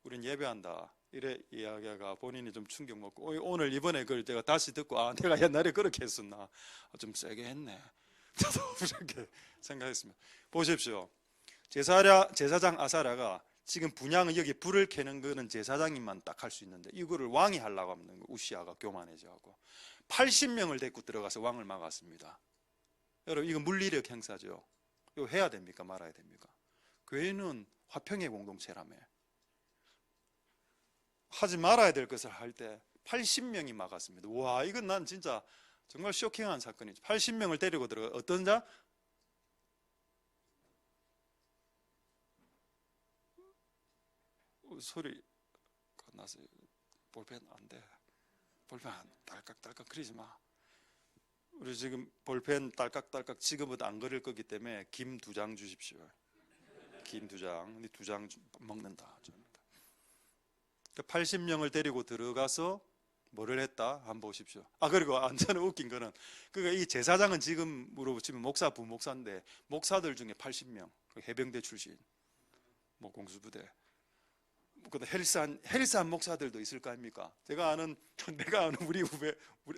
우린 예배한다. 이래 이야기가 본인이 좀 충격 먹고 오늘 이번에 그걸 제가 다시 듣고 내가 옛날에 그렇게 했었나. 좀 세게 했네. 저도 그렇게 생각했습니다. 보십시오. 제사장 아사랴가 지금 분향은 여기 불을 켜는 거는 제사장님만 딱 할 수 있는데 이거를 왕이 하려고 하는 거 우시아가 교만해져갖고 80명을 데리고 들어가서 왕을 막았습니다. 여러분 이거 물리력 행사죠. 이거 해야 됩니까 말아야 됩니까? 교회는 화평의 공동체라며 하지 말아야 될 것을 할 때 80명이 막았습니다. 와 이건 난 진짜 정말 쇼킹한 사건이죠. 80명을 데리고 들어가 어떤 자? 소리가 나서 볼펜 안 돼. 볼펜 딸깍딸깍 그러지 마. 우리 지금 볼펜 딸깍딸깍 지금부터 안 그릴 거기 때문에 김 2장 주십시오. 김 2장 먹는다. 80명을 데리고 들어가서 뭐를 했다? 한번 보십시오. 그리고 완전 웃긴 거는, 이 제사장은 지금으로 치면 목사, 부목사인데, 목사들 중에 80명, 해병대 출신, 뭐 공수부대, 헬스한 목사들도 있을 거 아닙니까? 내가 아는 우리 후배,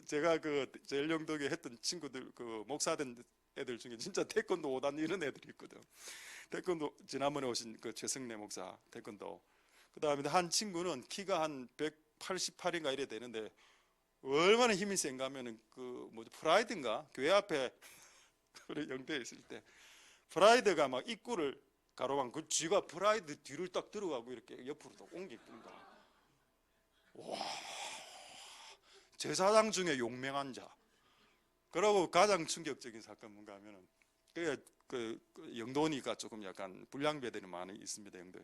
제가 제일영덕에 했던 친구들, 목사된 애들 중에 진짜 태권도 5단 이런 애들이 있거든. 태권도, 지난번에 오신 최승래 목사, 태권도. 그 다음에 한 친구는 키가 한 188인가 이래 되는데, 얼마나 힘이 센가 하면은, 프라이드인가? 교회 앞에, 우리 영대에 있을 때, 프라이드가 막 입구를 가로방, 쥐가 프라이드 뒤를 딱 들어가고 이렇게 옆으로 딱 옮깁니다. 와, 제사장 중에 용맹한 자. 그러고 가장 충격적인 사건 뭔가 하면은, 영도니까 조금 약간 불량배들이 많이 있습니다, 영도.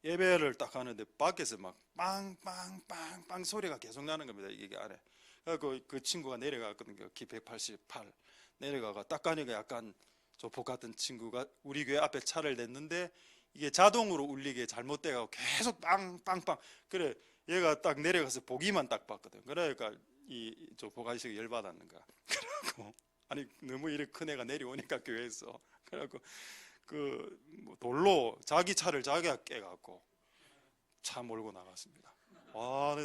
예배를 딱 하는데 밖에서 막 빵빵빵빵 소리가 계속 나는 겁니다. 이게 안에. 그 친구가 내려갔거든요. 키 188 내려가가 딱 가니까 약간 조폭 같은 친구가 우리 교회 앞에 차를 냈는데 이게 자동으로 울리게 잘못돼가고 계속 빵빵빵. 그래 얘가 딱 내려가서 보기만 딱 봤거든. 그러니까 이 조폭 아저씨가 열받았는 거야. 그래갖고 아니 너무 이렇게 큰 애가 내려오니까 교회에서 그래갖고 돌로 자기 차를 자기가 깨갖고 차 몰고 나갔습니다.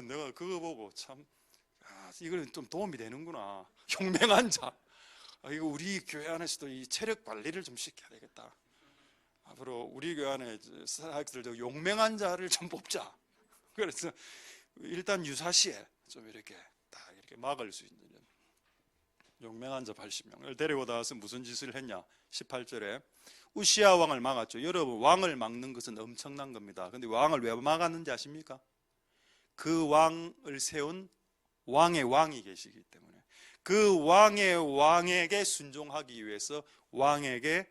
내가 그거 보고 참, 이거는 좀 도움이 되는구나. 용맹한 자. 이거 우리 교회 안에서도 이 체력 관리를 좀 시켜야 되겠다. 앞으로 우리 교회 안에 사역들 용맹한 자를 좀 뽑자. 그래서 일단 유사시에 좀 이렇게 딱 이렇게 막을 수 있는 용맹한 자 80명을 데리고 나와서 무슨 짓을 했냐? 18절에 우시야 왕을 막았죠. 여러분, 왕을 막는 것은 엄청난 겁니다. 근데 왕을 왜 막았는지 아십니까? 그 왕을 세운 왕의 왕이 계시기 때문에 그 왕의 왕에게 순종하기 위해서 왕에게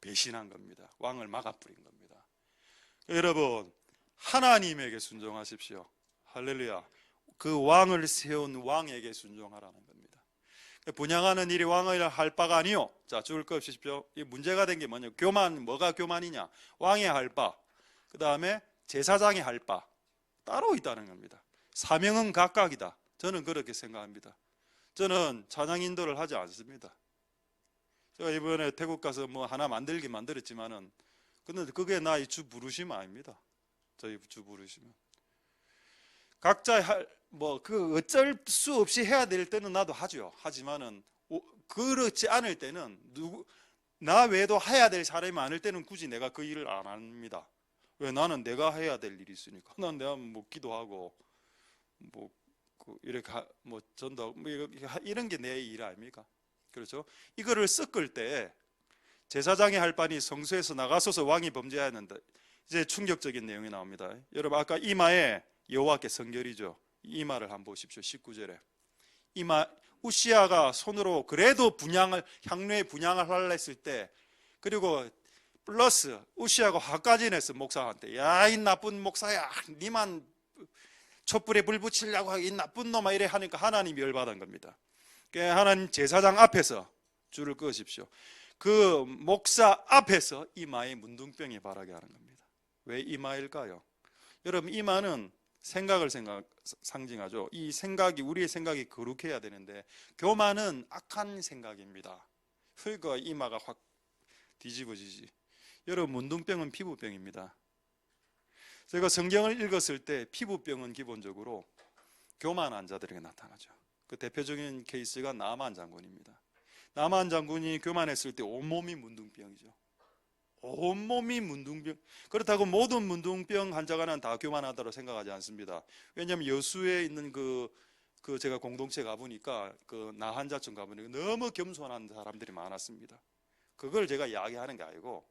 배신한 겁니다. 왕을 막아버린 겁니다. 여러분, 하나님에게 순종하십시오. 할렐루야. 그 왕을 세운 왕에게 순종하라는 겁니다. 분양하는 일이 왕을 할 바가 아니요. 자, 죽을 것 없으십시오. 이 문제가 된 게 뭐냐? 뭐가 교만이냐? 왕의 할 바, 그 다음에 제사장의 할 바 따로 있다는 겁니다. 사명은 각각이다. 저는 그렇게 생각합니다. 저는 찬양 인도를 하지 않습니다. 제가 이번에 태국 가서 뭐 하나 만들었지만은, 근데 그게 나의 주 부르심 아닙니다. 저희 주 부르심은 각자 어쩔 수 없이 해야 될 때는 나도 하죠. 하지만은 그렇지 않을 때는 나 외에도 해야 될 사람이 많을 때는 굳이 내가 그 일을 안 합니다. 왜? 나는 내가 해야 될 일이 있으니까. 난 내가 기도하고 이렇게 전도 이런 게 내 일 아닙니까? 그렇죠? 이거를 섞을 때 제사장이 할 바니 성소에서 나가서서 왕이 범죄하였는데, 이제 충격적인 내용이 나옵니다. 여러분, 아까 이마에 여호와께 성결이죠. 이마를 한번 보십시오. 19절에 우시야가 손으로 그래도 향료의 분향을 하려 했을 때, 그리고 플러스 우시야가 화까지 냈어. 목사한테. 야, 이 나쁜 목사야, 니만 촛불에 불 붙이려고 이 나쁜 놈아, 이래 하니까 하나님이 열받은 겁니다. 하나님 제사장 앞에서 줄을 그으십시오. 그 목사 앞에서 이마에 문둥병이 바라게 하는 겁니다. 왜 이마일까요? 여러분, 이마는 생각을 상징하죠. 이 생각이, 우리의 생각이 거룩해야 되는데 교만은 악한 생각입니다. 그러니까 이마가 확 뒤집어지지. 여러분, 문둥병은 피부병입니다. 제가 성경을 읽었을 때 피부병은 기본적으로 교만 환자들에게 나타나죠. 그 대표적인 케이스가 나만 장군입니다. 나만 장군이 교만했을 때 온몸이 문둥병이죠. 온몸이 문둥병. 그렇다고 모든 문둥병 환자가 다 교만하다고 생각하지 않습니다. 왜냐하면 여수에 있는 제가 공동체 가보니까 나 환자촌 가보니까 너무 겸손한 사람들이 많았습니다. 그걸 제가 이야기하는 게 아니고,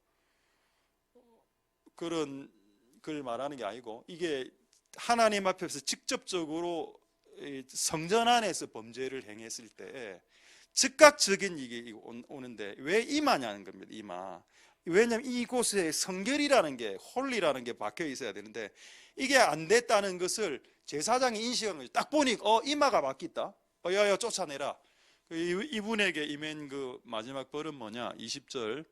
그런 걸 말하는 게 아니고, 이게 하나님 앞에서 직접적으로 성전 안에서 범죄를 행했을 때 즉각적인 이게 오는데, 왜 이마냐는 겁니다. 이마. 왜냐하면 이곳에 성결이라는 게, 홀리라는 게 박혀 있어야 되는데, 이게 안 됐다는 것을 제사장이 인식한 거죠. 딱 보니 이마가 박혔다. 야야, 쫓아내라. 이분에게 임한 마지막 벌은 뭐냐? 20절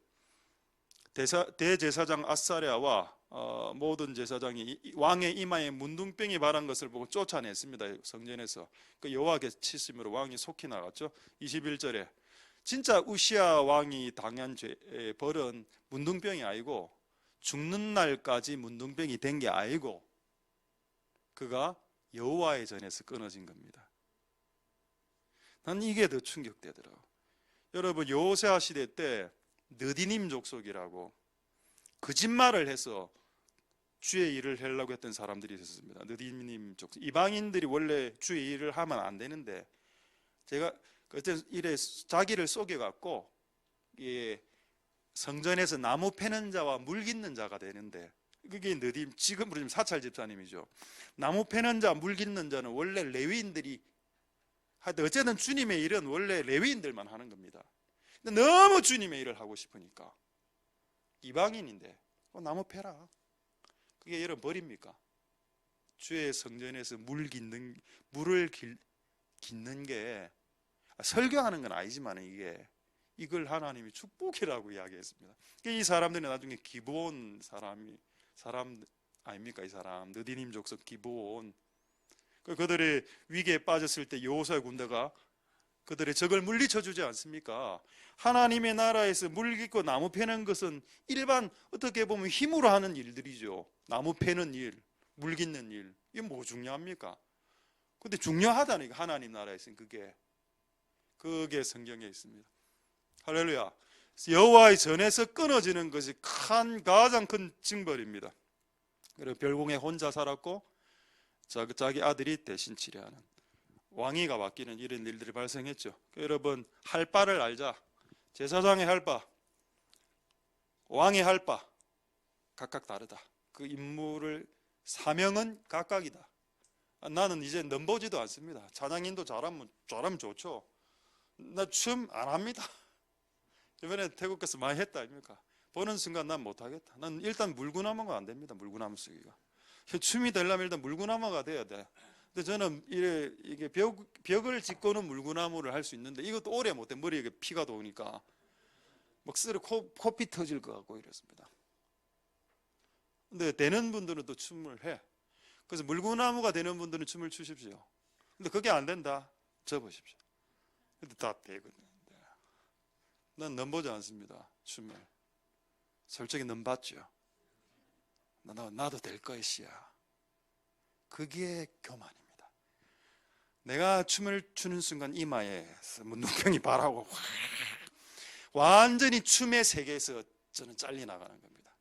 대제사장 아사랴와 모든 제사장이 왕의 이마에 문둥병이 바란 것을 보고 쫓아냈습니다. 성전에서 그 여호와께 치심으로 왕이 속히 나갔죠. 21절에 진짜 우시야 왕이 당한 벌은 문둥병이 아니고 죽는 날까지 문둥병이 된 게 아니고 그가 여호와의 전에서 끊어진 겁니다. 난 이게 더 충격되더라고요. 여러분, 요새아 시대 때 느디님 족속이라고 거짓말을 해서 주의 일을 하려고 했던 사람들이 있었습니다. 느디님 족속. 이방인들이 원래 주의 일을 하면 안 되는데 제가 그때 이래 자기를 속여갖고 성전에서 나무 패는 자와 물 깃는 자가 되는데 그게 느디, 지금으로 지금 사찰 집사님이죠. 나무 패는 자, 물 깃는 자는 원래 레위인들이 하여튼 어쨌든 주님의 일은 원래 레위인들만 하는 겁니다. 근데 너무 주님의 일을 하고 싶으니까 이방인인데 나무 패라. 그게 여러분 벌입니까? 주의 성전에서 물을 깃는 게 설교하는 건 아니지만 이걸 하나님이 축복이라고 이야기했습니다. 이 사람들이 나중에 기브온 사람 아닙니까? 이 사람 느디님 족속 기브온, 그들의 위기에 빠졌을 때 여호수아의 군대가 그들의 적을 물리쳐 주지 않습니까? 하나님의 나라에서 물 깃고 나무 패는 것은 일반 어떻게 보면 힘으로 하는 일들이죠. 나무 패는 일, 물 깃는 일, 이게 뭐 중요합니까? 근데 중요하다니까. 하나님 나라에서는 그게 성경에 있습니다. 할렐루야. 여호와의 전에서 끊어지는 것이 가장 큰 징벌입니다. 그리고 별궁에 혼자 살았고 자기 아들이 대신 치료하는 왕위가 바뀌는 이런 일들이 발생했죠. 여러분, 할 바를 알자. 제사장의 할 바, 왕의 할 바 각각 다르다. 그 임무를 사명은 각각이다. 나는 이제 넘보지도 않습니다. 찬양인도 잘하면 좋죠. 나 춤 안 합니다. 이번에 태국 가서 많이 했다 아닙니까? 보는 순간 난 못하겠다. 난 일단 물구나무가 안 됩니다. 물구나무 쓰기가. 춤이 되려면 일단 물구나무가 돼야 돼. 근데 저는 이게 벽을 짚고는 물구나무를 할 수 있는데 이것도 오래 못해. 머리에 피가 도니까 막 쓰러 코피 터질 것 같고 이랬습니다. 근데 되는 분들은 또 춤을 해. 그래서 물구나무가 되는 분들은 춤을 추십시오. 근데 그게 안 된다, 접으십시오. 근데 다 되거든요. 난 넘보지 않습니다. 춤을. 솔직히 넘봤죠. 나도 될 것이야. 그게 교만입니다. 내가 춤을 추는 순간 이마에서 문둥병이 바라고 완전히 춤의 세계에서 저는 잘려나가는 겁니다.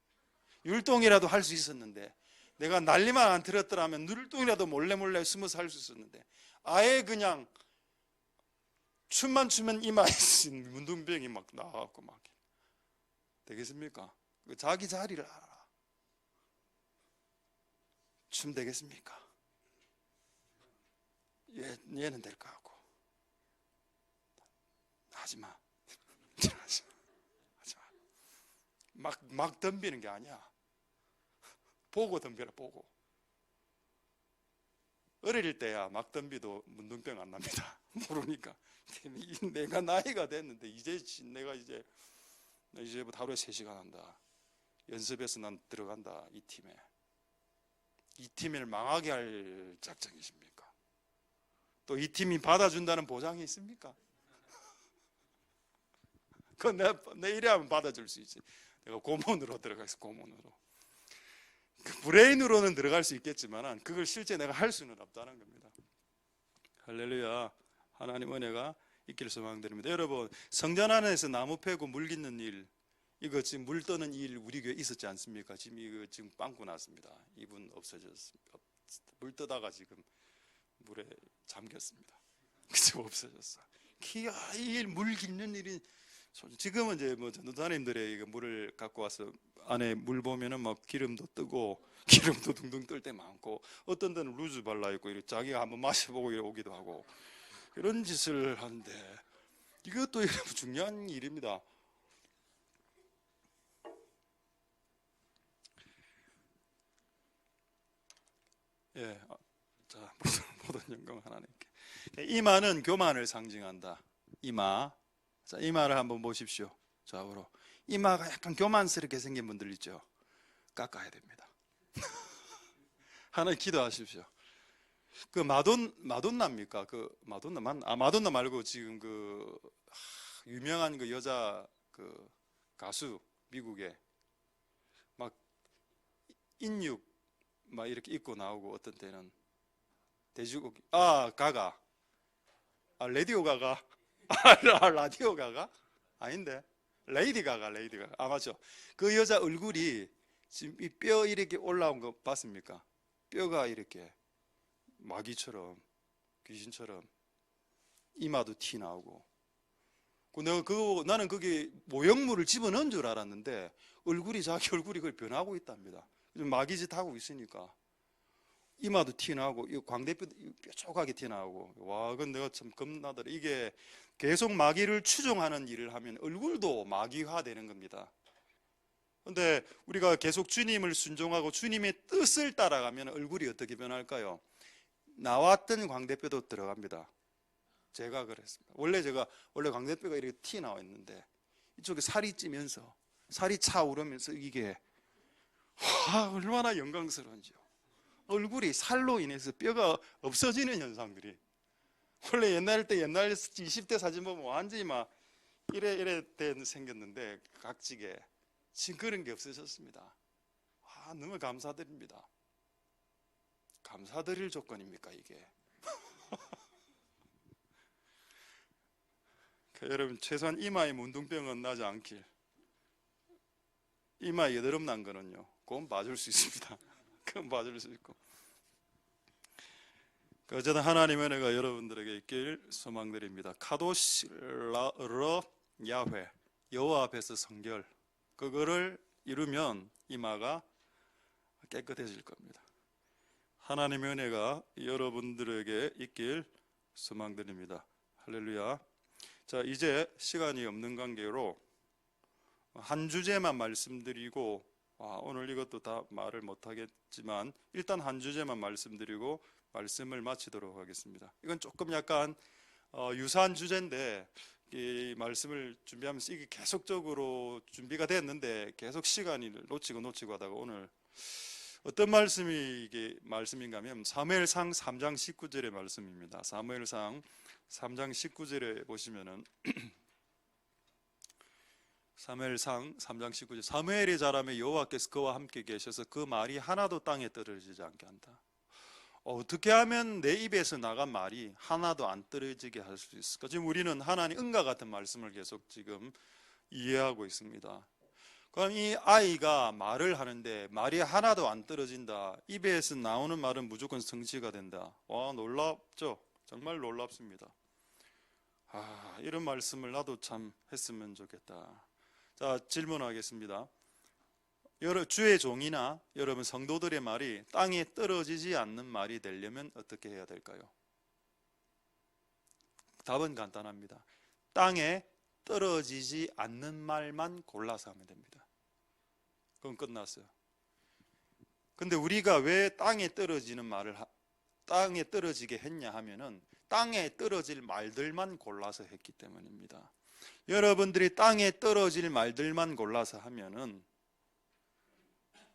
율동이라도 할 수 있었는데, 내가 난리만 안 들었더라면 율동이라도 몰래 숨어서 할 수 있었는데, 아예 그냥 춤만 추면 이마에 문둥병이 막 나와갖고 막 되겠습니까? 자기 자리를 알아라. 춤 되겠습니까? 얘는 될 것 같고. 하지마. 막 덤비는 게 아니야. 보고 덤벼라. 보고. 어릴 때야 막 덤비도 문둥병 안 납니다. 모르니까. 내가 나이가 됐는데 내가 이제부터 하루에 3시간 한다. 연습해서 난 들어간다. 이 팀을 망하게 할 작정이십니까? 또 이 팀이 받아준다는 보장이 있습니까? 그건 내 이래 하면 받아줄 수 있지. 내가 고문으로 들어가서 고문으로. 브레인으로는 들어갈 수 있겠지만 그걸 실제 내가 할 수는 없다는 겁니다. 할렐루야. 하나님 은혜가 있기를 소망드립니다. 여러분, 성전 안에서 나무 패고 물 깃는 일, 이거 지금 물 떠는 일 우리 교회 있었지 않습니까? 지금 이거 지금 빵꾸 났습니다. 이분 없어졌습니다. 물 떠다가 지금 물에 잠겼습니다. 그죠? 없어졌어. 물 깃는 일이 지금은 이제 뭐 전도사님들의 물을 갖고 와서 안에 물 보면은 막 기름도 뜨고 기름도 둥둥 뜰 때 많고, 어떤 데는 루즈 발라 있고 이렇게 자기가 한번 마셔보고 오기도 하고 이런 짓을 하는데, 이것도 중요한 일입니다. 예, 자, 모든 영광 하나님께. 이마는 교만을 상징한다. 이마. 자, 이마를 한번 보십시오. 좌우로. 이마가 약간 교만스럽게 생긴 분들 있죠. 깎아야 됩니다. 하나님 기도하십시오. 그 마돈나입니까? 그 마돈나 말고 지금 그 유명한 그 여자 그 가수, 미국에 막 인육 막 이렇게 입고 나오고, 어떤 때는 돼지고기, 가가, 레디오 가가, 라디오 가가? 아닌데, 레이디 가가, 맞죠? 그 여자 얼굴이 지금 이 뼈 이렇게 올라온 거 봤습니까? 뼈가 이렇게 마귀처럼, 귀신처럼 이마도 티 나오고. 나는 그게 모형물을 집어넣은 줄 알았는데 자기 얼굴이 그걸 변하고 있답니다. 마귀짓 하고 있으니까 이마도 티 나오고, 이 광대뼈도 뾰족하게 티 나오고. 와, 그건 내가 참 겁나더라. 이게 계속 마귀를 추종하는 일을 하면 얼굴도 마귀화 되는 겁니다. 근데 우리가 계속 주님을 순종하고 주님의 뜻을 따라가면 얼굴이 어떻게 변할까요? 나왔던 광대뼈도 들어갑니다. 제가 그랬습니다. 원래 광대뼈가 이렇게 티 나와 있는데 이쪽에 살이 찌면서, 살이 차오르면서, 이게 얼마나 영광스러운지요. 얼굴이 살로 인해서 뼈가 없어지는 현상들이, 원래 옛날 20대 사진 보면 완전히 막 이래 생겼는데 각지게, 지금 그런 게 없어졌습니다. 너무 감사드립니다. 감사드릴 조건입니까 이게? 여러분, 최소한 이마에 문둥병은 나지 않길. 이마에 여드름 난 거는요, 그건 봐줄 수 있습니다. 그건 봐줄 수 있고. 어쨌든 하나님의 은혜가 여러분들에게 있길 소망드립니다. 카도시르 야훼, 여호와 앞에서 성결, 그거를 이루면 이마가 깨끗해질 겁니다. 하나님의 은혜가 여러분들에게 있길 소망드립니다. 할렐루야. 자, 이제 시간이 없는 관계로 한 주제만 말씀드리고, 오늘 이것도 다 말을 못하겠지만 일단 한 주제만 말씀드리고 말씀을 마치도록 하겠습니다. 이건 조금 약간 유사한 주제인데, 이 말씀을 준비하면서 이게 계속적으로 준비가 됐는데 계속 시간이 놓치고 하다가 오늘 어떤 말씀인가 하면 사무엘상 3장 19절의 말씀입니다. 사무엘상 3장 19절에 보시면은 사무엘상 3장 19절, 사무엘이 자라매 여호와께서 그와 함께 계셔서 그 말이 하나도 땅에 떨어지지 않게 한다. 어떻게 하면 내 입에서 나간 말이 하나도 안 떨어지게 할 수 있을까? 지금 우리는 하나님 은과 같은 말씀을 계속 지금 이해하고 있습니다. 그럼 이 아이가 말을 하는데 말이 하나도 안 떨어진다, 입에서 나오는 말은 무조건 성취가 된다. 와, 놀랍죠? 정말 놀랍습니다. 이런 말씀을 나도 참 했으면 좋겠다. 자, 질문하겠습니다. 주의 종이나 여러분 성도들의 말이 땅에 떨어지지 않는 말이 되려면 어떻게 해야 될까요? 답은 간단합니다. 땅에 떨어지지 않는 말만 골라서 하면 됩니다. 그럼 끝났어요. 근데 우리가 왜 땅에 떨어지게 했냐 하면은 땅에 떨어질 말들만 골라서 했기 때문입니다. 여러분들이 땅에 떨어질 말들만 골라서 하면은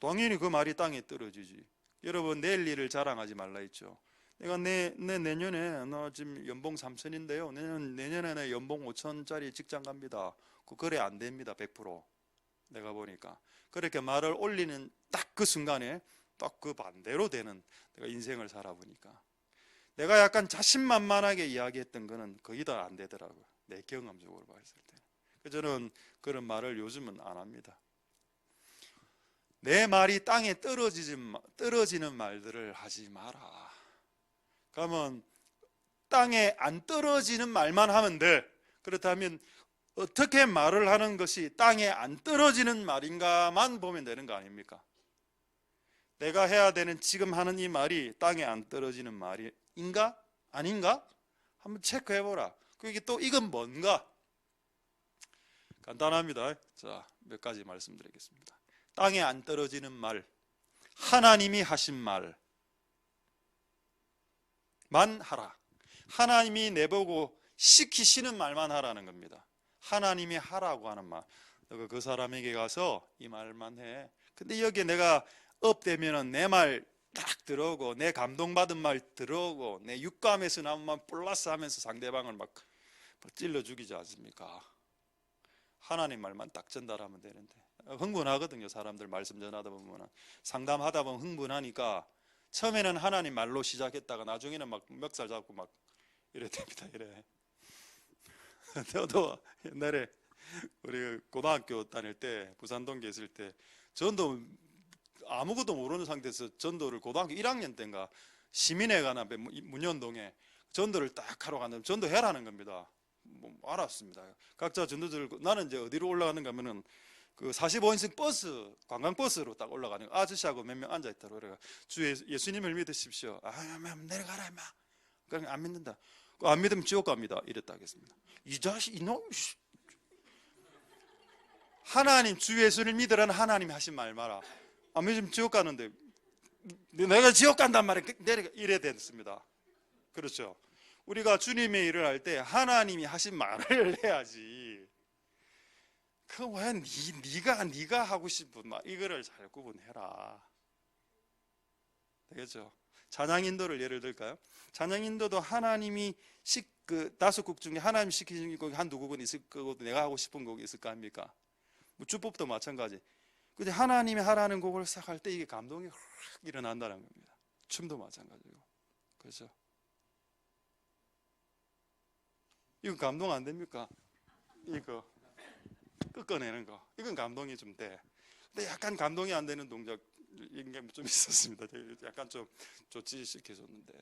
당연히 그 말이 땅에 떨어지지. 여러분, 내일 일을 자랑하지 말라 했죠. 내가 내년에 나 지금 연봉 3천인데요. 내년에 내 연봉 5천짜리 직장 갑니다. 그래 안 됩니다. 100%. 내가 보니까 그렇게 말을 올리는 딱 그 순간에 딱 그 반대로 되는, 내가 인생을 살아보니까 내가 약간 자신만만하게 이야기했던 거는 거의 다 안 되더라고요. 내 경험적으로 봤을 때. 저는 그런 말을 요즘은 안 합니다. 내 말이 땅에 떨어지는 말들을 하지 마라. 그러면 땅에 안 떨어지는 말만 하면 돼. 그렇다면 어떻게 말을 하는 것이 땅에 안 떨어지는 말인가만 보면 되는 거 아닙니까? 내가 해야 되는, 지금 하는 이 말이 땅에 안 떨어지는 말인가? 아닌가? 한번 체크해보라. 그게 또 이건 뭔가? 간단합니다. 자, 몇 가지 말씀드리겠습니다. 땅에 안 떨어지는 말, 하나님이 하신 말만 하라. 하나님이 내보고 시키시는 말만 하라는 겁니다. 하나님이 하라고 하는 말. 그 사람에게 가서 이 말만 해. 근데 여기에 내가 업되면은 내 말 딱 들어오고, 내 감동받은 말 들어오고, 내 육감에서 나온 말 플러스 하면서 상대방을 막 찔러 죽이지 않습니까? 하나님 말만 딱 전달하면 되는데. 흥분하거든요. 사람들 말씀 전하다 보면, 상담하다 보면 흥분하니까 처음에는 하나님 말로 시작했다가 나중에는 막 멱살 잡고 막 이래 됩니다. 이래. 저도 옛날에 우리 고등학교 다닐 때 부산 동계 있을 때 전도 아무것도 모르는 상태에서 전도를 고등학교 1학년 때인가 시민회 가나 문현동에 전도를 딱 하러 갔는데 전도해라는 겁니다. 뭐 알았습니다. 각자 전도 들고 나는 이제 어디로 올라가는가 하면은 그 45인승 버스, 관광버스로 딱 올라가는 거. 아저씨하고 몇 명 앉아있더라고. 그래가 주 예수님을 믿으십시오. 내려가라 임마. 그냥 안 믿는다. 안 믿으면 지옥 갑니다. 이랬다 하겠습니다. 이 자식 이놈. 하나님 주 예수를 믿으라는 하나님이 하신 말 마라. 안 믿으면 지옥 가는데 내가 지옥 간단 말이야. 내려가 이래 됐습니다. 그렇죠. 우리가 주님의 일을 할 때 하나님이 하신 말을 해야지. 그 왜 네가 하고 싶은 말 이거를 잘 구분해라. 되겠죠? 찬양 인도를 예를 들까요? 찬양 인도도 하나님이 그 5곡 중에 하나님 시키신 곡이 한두 곡은 있을 거고 내가 하고 싶은 곡이 있을 거 아닙니까? 뭐 주법도 마찬가지. 근데 하나님이 하라는 곡을 시작할 때 이게 감동이 확 일어난다는 겁니다. 춤도 마찬가지고. 그렇죠? 이거 감동 안 됩니까? 이거 끄꺼내는 거. 이건 감동이 좀 돼. 근데 약간 감동이 안 되는 동작 이게 좀 있었습니다. 약간 좀 조치시켜줬는데.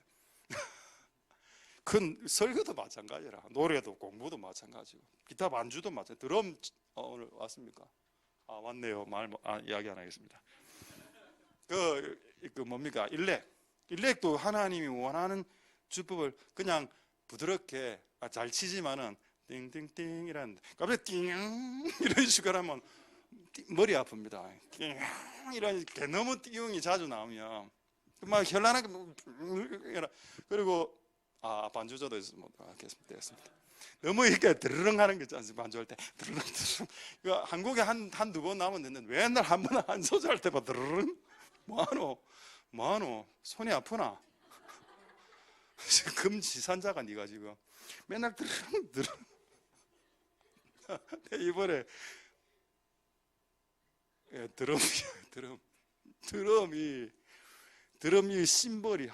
큰 설교도 마찬가지라. 노래도 공부도 마찬가지고. 기타 반주도 마찬가지. 드럼 오늘 왔습니까? 아 왔네요. 이야기 안 하겠습니다. 그 뭡니까? 일렉도 하나님이 원하는 주법을 그냥 부드럽게 잘 치지만은 띵띵띵 이런 갑자기 띵 이런 식으로 하면 머리 아픕니다. 띵 이런 너무 띵이 자주 나오면 막 현란하게 그리고 반주자도 있으면 되겠습니다. 너무 이렇게 드르릉 하는 거 있지 않습니까? 반주할 때 드르릉 드르릉 한국에 한두 번 나오면 됐는데 맨날 한 번 한 소절 할 때만 드르릉 뭐하노 손이 아프나? 금지산자가 네가 지금 맨날 드르릉 이번에 드럼이 심벌이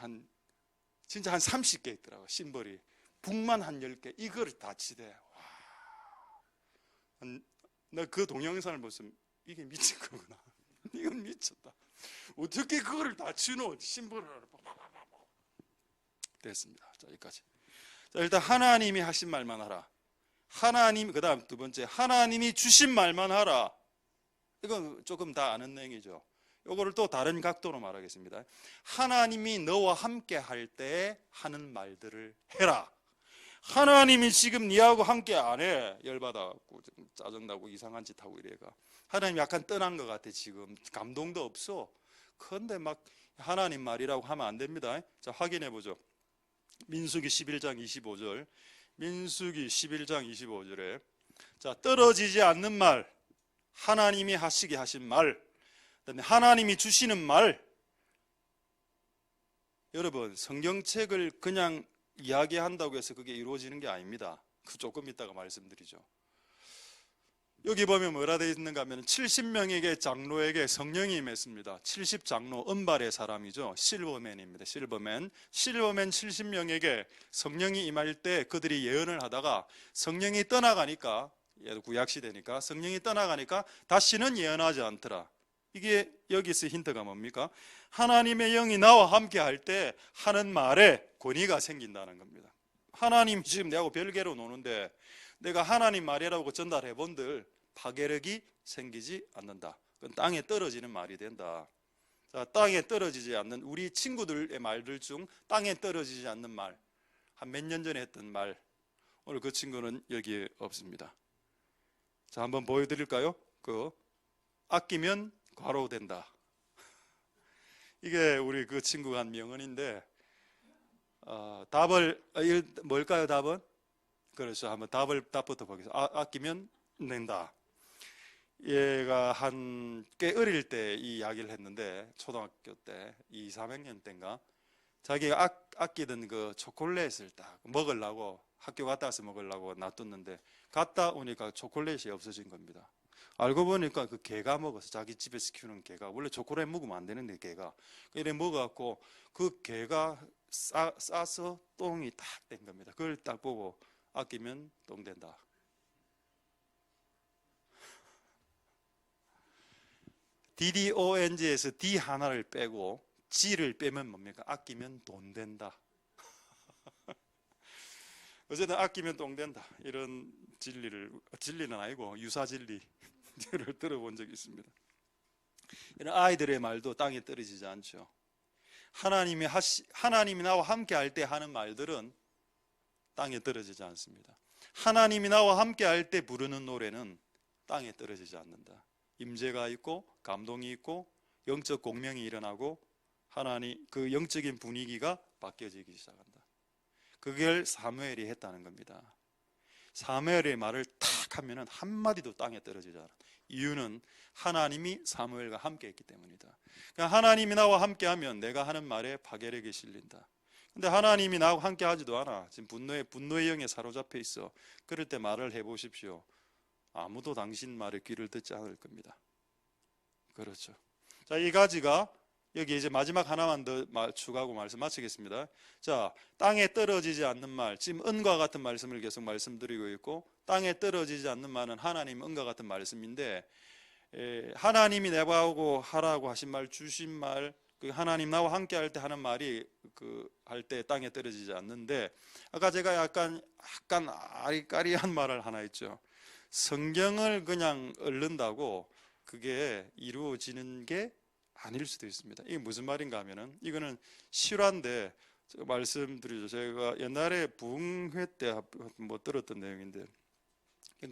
진짜 한 30개 있더라고. 심벌이 북만 한 10개 이거를 다 치대. 나 그 동영상을 보면 이게 미친 거구나. 이건 미쳤다. 어떻게 그거를 다 치노? 심벌을 됐습니다. 자, 여기까지. 자, 일단 하나님이 하신 말만 하라. 그다음 두 번째 하나님이 주신 말만 하라. 이건 조금 다 아는 내용이죠. 이거를 또 다른 각도로 말하겠습니다. 하나님이 너와 함께 할 때 하는 말들을 해라. 하나님이 지금 니하고 함께 안 해. 열받아갖고 짜증나고 이상한 짓 하고 이래가. 하나님 약간 떠난 것 같아. 지금 감동도 없어. 그런데 막 하나님 말이라고 하면 안 됩니다. 자, 확인해 보죠. 민수기 11장 25절. 민수기 11장 25절에 자, 떨어지지 않는 말, 하나님이 하시게 하신 말, 그다음에 하나님이 주시는 말. 여러분, 성경책을 그냥 이야기한다고 해서 그게 이루어지는 게 아닙니다. 그 조금 이따가 말씀드리죠. 여기 보면 뭐라 되어 있는가 하면 70명에게 장로에게 성령이 임했습니다. 70장로 은발의 사람이죠. 실버맨입니다. 실버맨 70명에게 성령이 임할 때 그들이 예언을 하다가 성령이 떠나가니까, 구약시대니까 성령이 떠나가니까 다시는 예언하지 않더라. 이게 여기서 힌트가 뭡니까? 하나님의 영이 나와 함께 할 때 하는 말에 권위가 생긴다는 겁니다. 하나님 지금 내하고 별개로 노는데 내가 하나님 말이라고 전달해 본들 파괴력이 생기지 않는다. 그건 땅에 떨어지는 말이 된다. 자, 땅에 떨어지지 않는 우리 친구들의 말들 중 땅에 떨어지지 않는 말, 한 몇 년 전에 했던 말, 오늘 그 친구는 여기에 없습니다. 자, 한번 보여드릴까요? 아끼면 과로된다. 이게 우리 그 친구가 한 명언인데, 뭘까요? 답은? 그렇죠. 한번 답부터 보겠습니다. 아끼면 낸다. 얘가 한 꽤 어릴 때 이 이야기를 했는데 초등학교 때 2, 3학년 때인가 자기가 아끼던 그 초콜릿을 딱 먹으려고 학교 갔다 와서 먹으려고 놔뒀는데 갔다 오니까 초콜릿이 없어진 겁니다. 알고 보니까 그 개가 먹어서 자기 집에서 키우는 개가 원래 초콜릿 먹으면 안 되는데 개가 이래 먹어갖고 그 개가 싸서 똥이 딱 된 겁니다. 그걸 딱 보고 아끼면 똥 된다. DDONG에서 D 하나를 빼고 G를 빼면 뭡니까? 아끼면 돈 된다. 어쨌든 아끼면 똥 된다. 이런 진리는 아니고 유사 진리를 들어본 적이 있습니다. 이런 아이들의 말도 땅에 떨어지지 않죠. 하나님이 나와 함께 할 때 하는 말들은 땅에 떨어지지 않습니다. 하나님이 나와 함께 할 때 부르는 노래는 땅에 떨어지지 않는다. 임재가 있고 감동이 있고 영적 공명이 일어나고 하나님 그 영적인 분위기가 바뀌어지기 시작한다. 그걸 사무엘이 했다는 겁니다. 사무엘의 말을 탁 하면은 한마디도 땅에 떨어지지 않아. 이유는 하나님이 사무엘과 함께 했기 때문이다. 그러니까 하나님이 나와 함께 하면 내가 하는 말에 파괴력이 실린다. 근데 하나님이 나하고 함께 하지도 않아. 지금 분노의 영에 사로잡혀 있어. 그럴 때 말을 해보십시오. 아무도 당신 말에 귀를 듣지 않을 겁니다. 그렇죠. 자, 이 가지가 여기 이제 마지막 하나만 더 추가하고 말씀 마치겠습니다. 자, 땅에 떨어지지 않는 말, 지금 은과 같은 말씀을 계속 말씀드리고 있고, 땅에 떨어지지 않는 말은 하나님 은과 같은 말씀인데, 하나님이 내보고 하라고 하신 말, 주신 말, 그 하나님 나와 함께 할 때 하는 말이 그 할 때 땅에 떨어지지 않는데, 아까 제가 약간 아리까리한 말을 하나 했죠. 성경을 그냥 읽는다고 그게 이루어지는 게 아닐 수도 있습니다. 이게 무슨 말인가 하면은 이거는 실화인데 제가 말씀드리죠. 제가 옛날에 부흥회 때 뭐 들었던 내용인데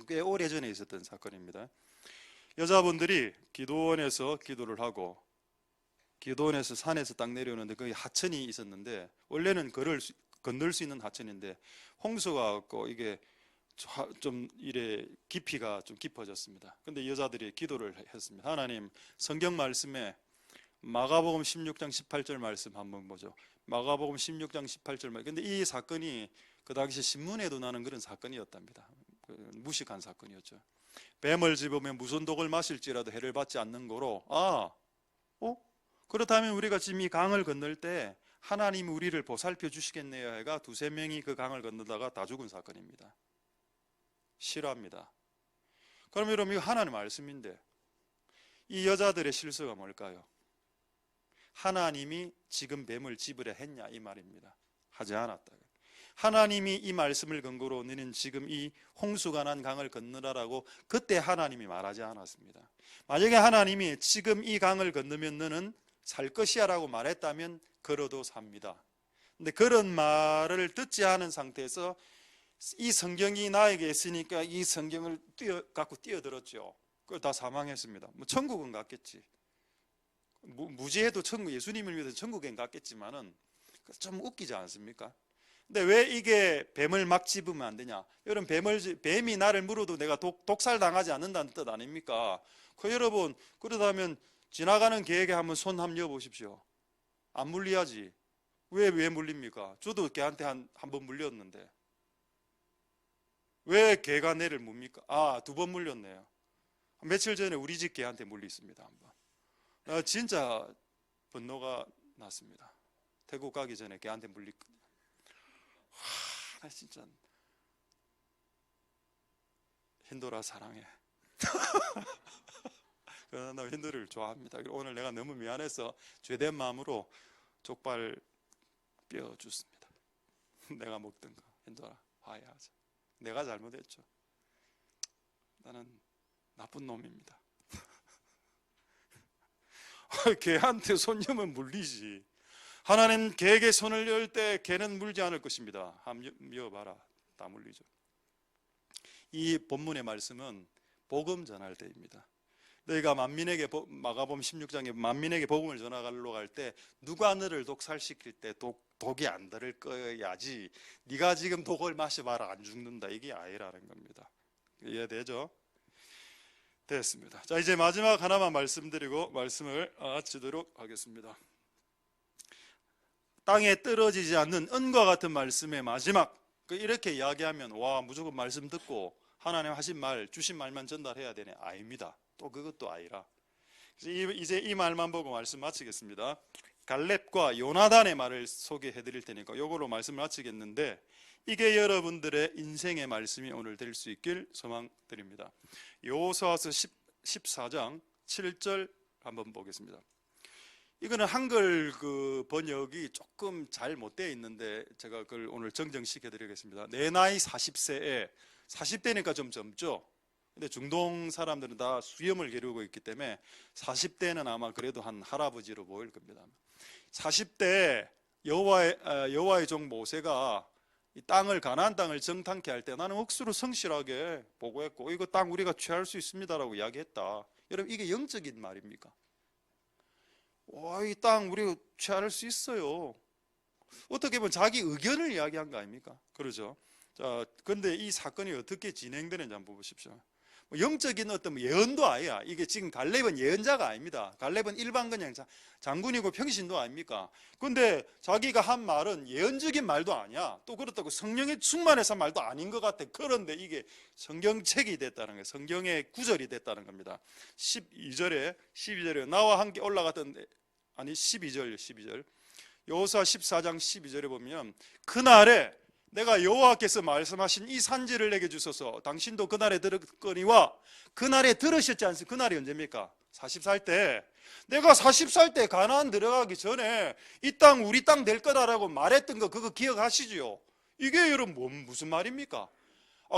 꽤 오래전에 있었던 사건입니다. 여자분들이 기도원에서 기도를 하고 기도원에서 산에서 딱 내려오는데 거기 하천이 있었는데 원래는 건널 수 있는 하천인데 홍수가 왔고 이게 좀 이래 깊이가 좀 깊어졌습니다. 근데 여자들이 기도를 했습니다. 하나님, 성경 말씀에 마가복음 16장 18절 말씀 한번 보죠. 마가복음 16장 18절 말씀. 근데 이 사건이 그 당시 신문에도 나는 그런 사건이었답니다. 무식한 사건이었죠. 뱀을 집으면 무슨 독을 마실지라도 해를 받지 않는 거로 그렇다면 우리가 지금 이 강을 건널 때 하나님이 우리를 보살펴 주시겠네요 해가 두세 명이 그 강을 건너다가 다 죽은 사건입니다. 실화입니다. 그럼 여러분 이거 하나님 말씀인데 이 여자들의 실수가 뭘까요? 하나님이 지금 뱀을 집으려 했냐 이 말입니다. 하지 않았다. 하나님이 이 말씀을 근거로 너는 지금 이 홍수가 난 강을 건너라라고 그때 하나님이 말하지 않았습니다. 만약에 하나님이 지금 이 강을 건너면 너는 살 것이야 라고 말했다면 걸어도 삽니다. 근데 그런 말을 듣지 않은 상태에서 이 성경이 나에게 있으니까 이 성경을 갖고 뛰어들었죠. 그걸 다 사망했습니다. 뭐 천국은 갔겠지. 무지해도 예수님을 위해서 천국엔 갔겠지만은 좀 웃기지 않습니까? 근데 왜 이게 뱀을 막 집으면 안 되냐? 여러분 뱀이 나를 물어도 내가 독살 당하지 않는다는 뜻 아닙니까? 여러분 그러다면 지나가는 개에게 한번 손 한번 여보십시오. 안 물리야지. 왜 물립니까? 저도 개한테 한 번 물렸는데 왜 개가 내를 뭡니까? 두 번 물렸네요. 며칠 전에 우리 집 개한테 물렸습니다. 한번. 진짜 분노가 났습니다. 태국 가기 전에 개한테 물렸거든요. 나 진짜 힌두라 사랑해. 나 힌두를 좋아합니다. 오늘 내가 너무 미안해서 죄된 마음으로 족발 뼈 줬습니다. 내가 먹던 거 힌두라 화해하자. 내가 잘못했죠. 나는 나쁜 놈입니다. 개한테 손 여면 물리지. 하나님 개에게 손을 열 때 개는 물지 않을 것입니다. 한번 여봐라. 다 물리죠. 이 본문의 말씀은 복음 전할 때입니다. 너희가 만민에게 마가복음 16장에 만민에게 복음을 전하러 갈 때 누가 너를 독살시킬 때 독이 안 들을 거야지 네가 지금 독을 마셔봐라 안 죽는다 이게 아니라는 겁니다. 이해되죠? 됐습니다. 자, 이제 마지막 하나만 말씀드리고 말씀을 마치도록 하겠습니다. 땅에 떨어지지 않는 은과 같은 말씀의 마지막, 이렇게 이야기하면 와, 무조건 말씀 듣고 하나님 하신 말, 주신 말만 전달해야 되네. 아닙니다. 또 그것도 아니라, 이제 이 말만 보고 말씀 마치겠습니다. 갈렙과 요나단의 말을 소개해 드릴 테니까 이걸로 말씀을 마치겠는데, 이게 여러분들의 인생의 말씀이 오늘 될 수 있길 소망드립니다. 여호수아서 14장 7절 한번 보겠습니다. 이거는 한글 그 번역이 조금 잘 못 되어 있는데 제가 그걸 오늘 정정시켜 드리겠습니다. 내 나이 40세에, 40대니까 좀 젊죠. 근데 중동 사람들은 다 수염을 기르고 있기 때문에 40대는 아마 그래도 한 할아버지로 보일 겁니다. 40대 여호와의 종 모세가 이 땅을, 가나안 땅을 정탐케 할 때 나는 억수로 성실하게 보고했고 이거 땅 우리가 취할 수 있습니다라고 이야기했다. 여러분, 이게 영적인 말입니까? 와, 이 땅 우리가 취할 수 있어요. 어떻게 보면 자기 의견을 이야기한 거 아닙니까? 그러죠. 자, 근데 이 사건이 어떻게 진행되는지 한번 보십시오. 영적인 어떤 예언도 아니야. 이게 지금 갈렙은 예언자가 아닙니다. 갈렙은 일반 그냥 장군이고 평신도 아닙니까? 근데 자기가 한 말은 예언적인 말도 아니야. 또 그렇다고 성령의 충만해서 한 말도 아닌 것 같아. 그런데 이게 성경책이 됐다는 거예요. 성경의 구절이 됐다는 겁니다. 12절에 나와 함께 올라갔던, 아니 12절 여호수아 14장 12절에 보면, 그날에 내가 여호와께서 말씀하신 이 산지를 내게 주소서. 당신도 그날에 들었거니와, 그날에 들으셨지 않습니까? 그날이 언제입니까? 40살 때. 내가 40살 때 가나안 들어가기 전에 이 땅 우리 땅 될 거다라고 말했던 거, 그거 기억하시죠? 이게 여러분 무슨 말입니까?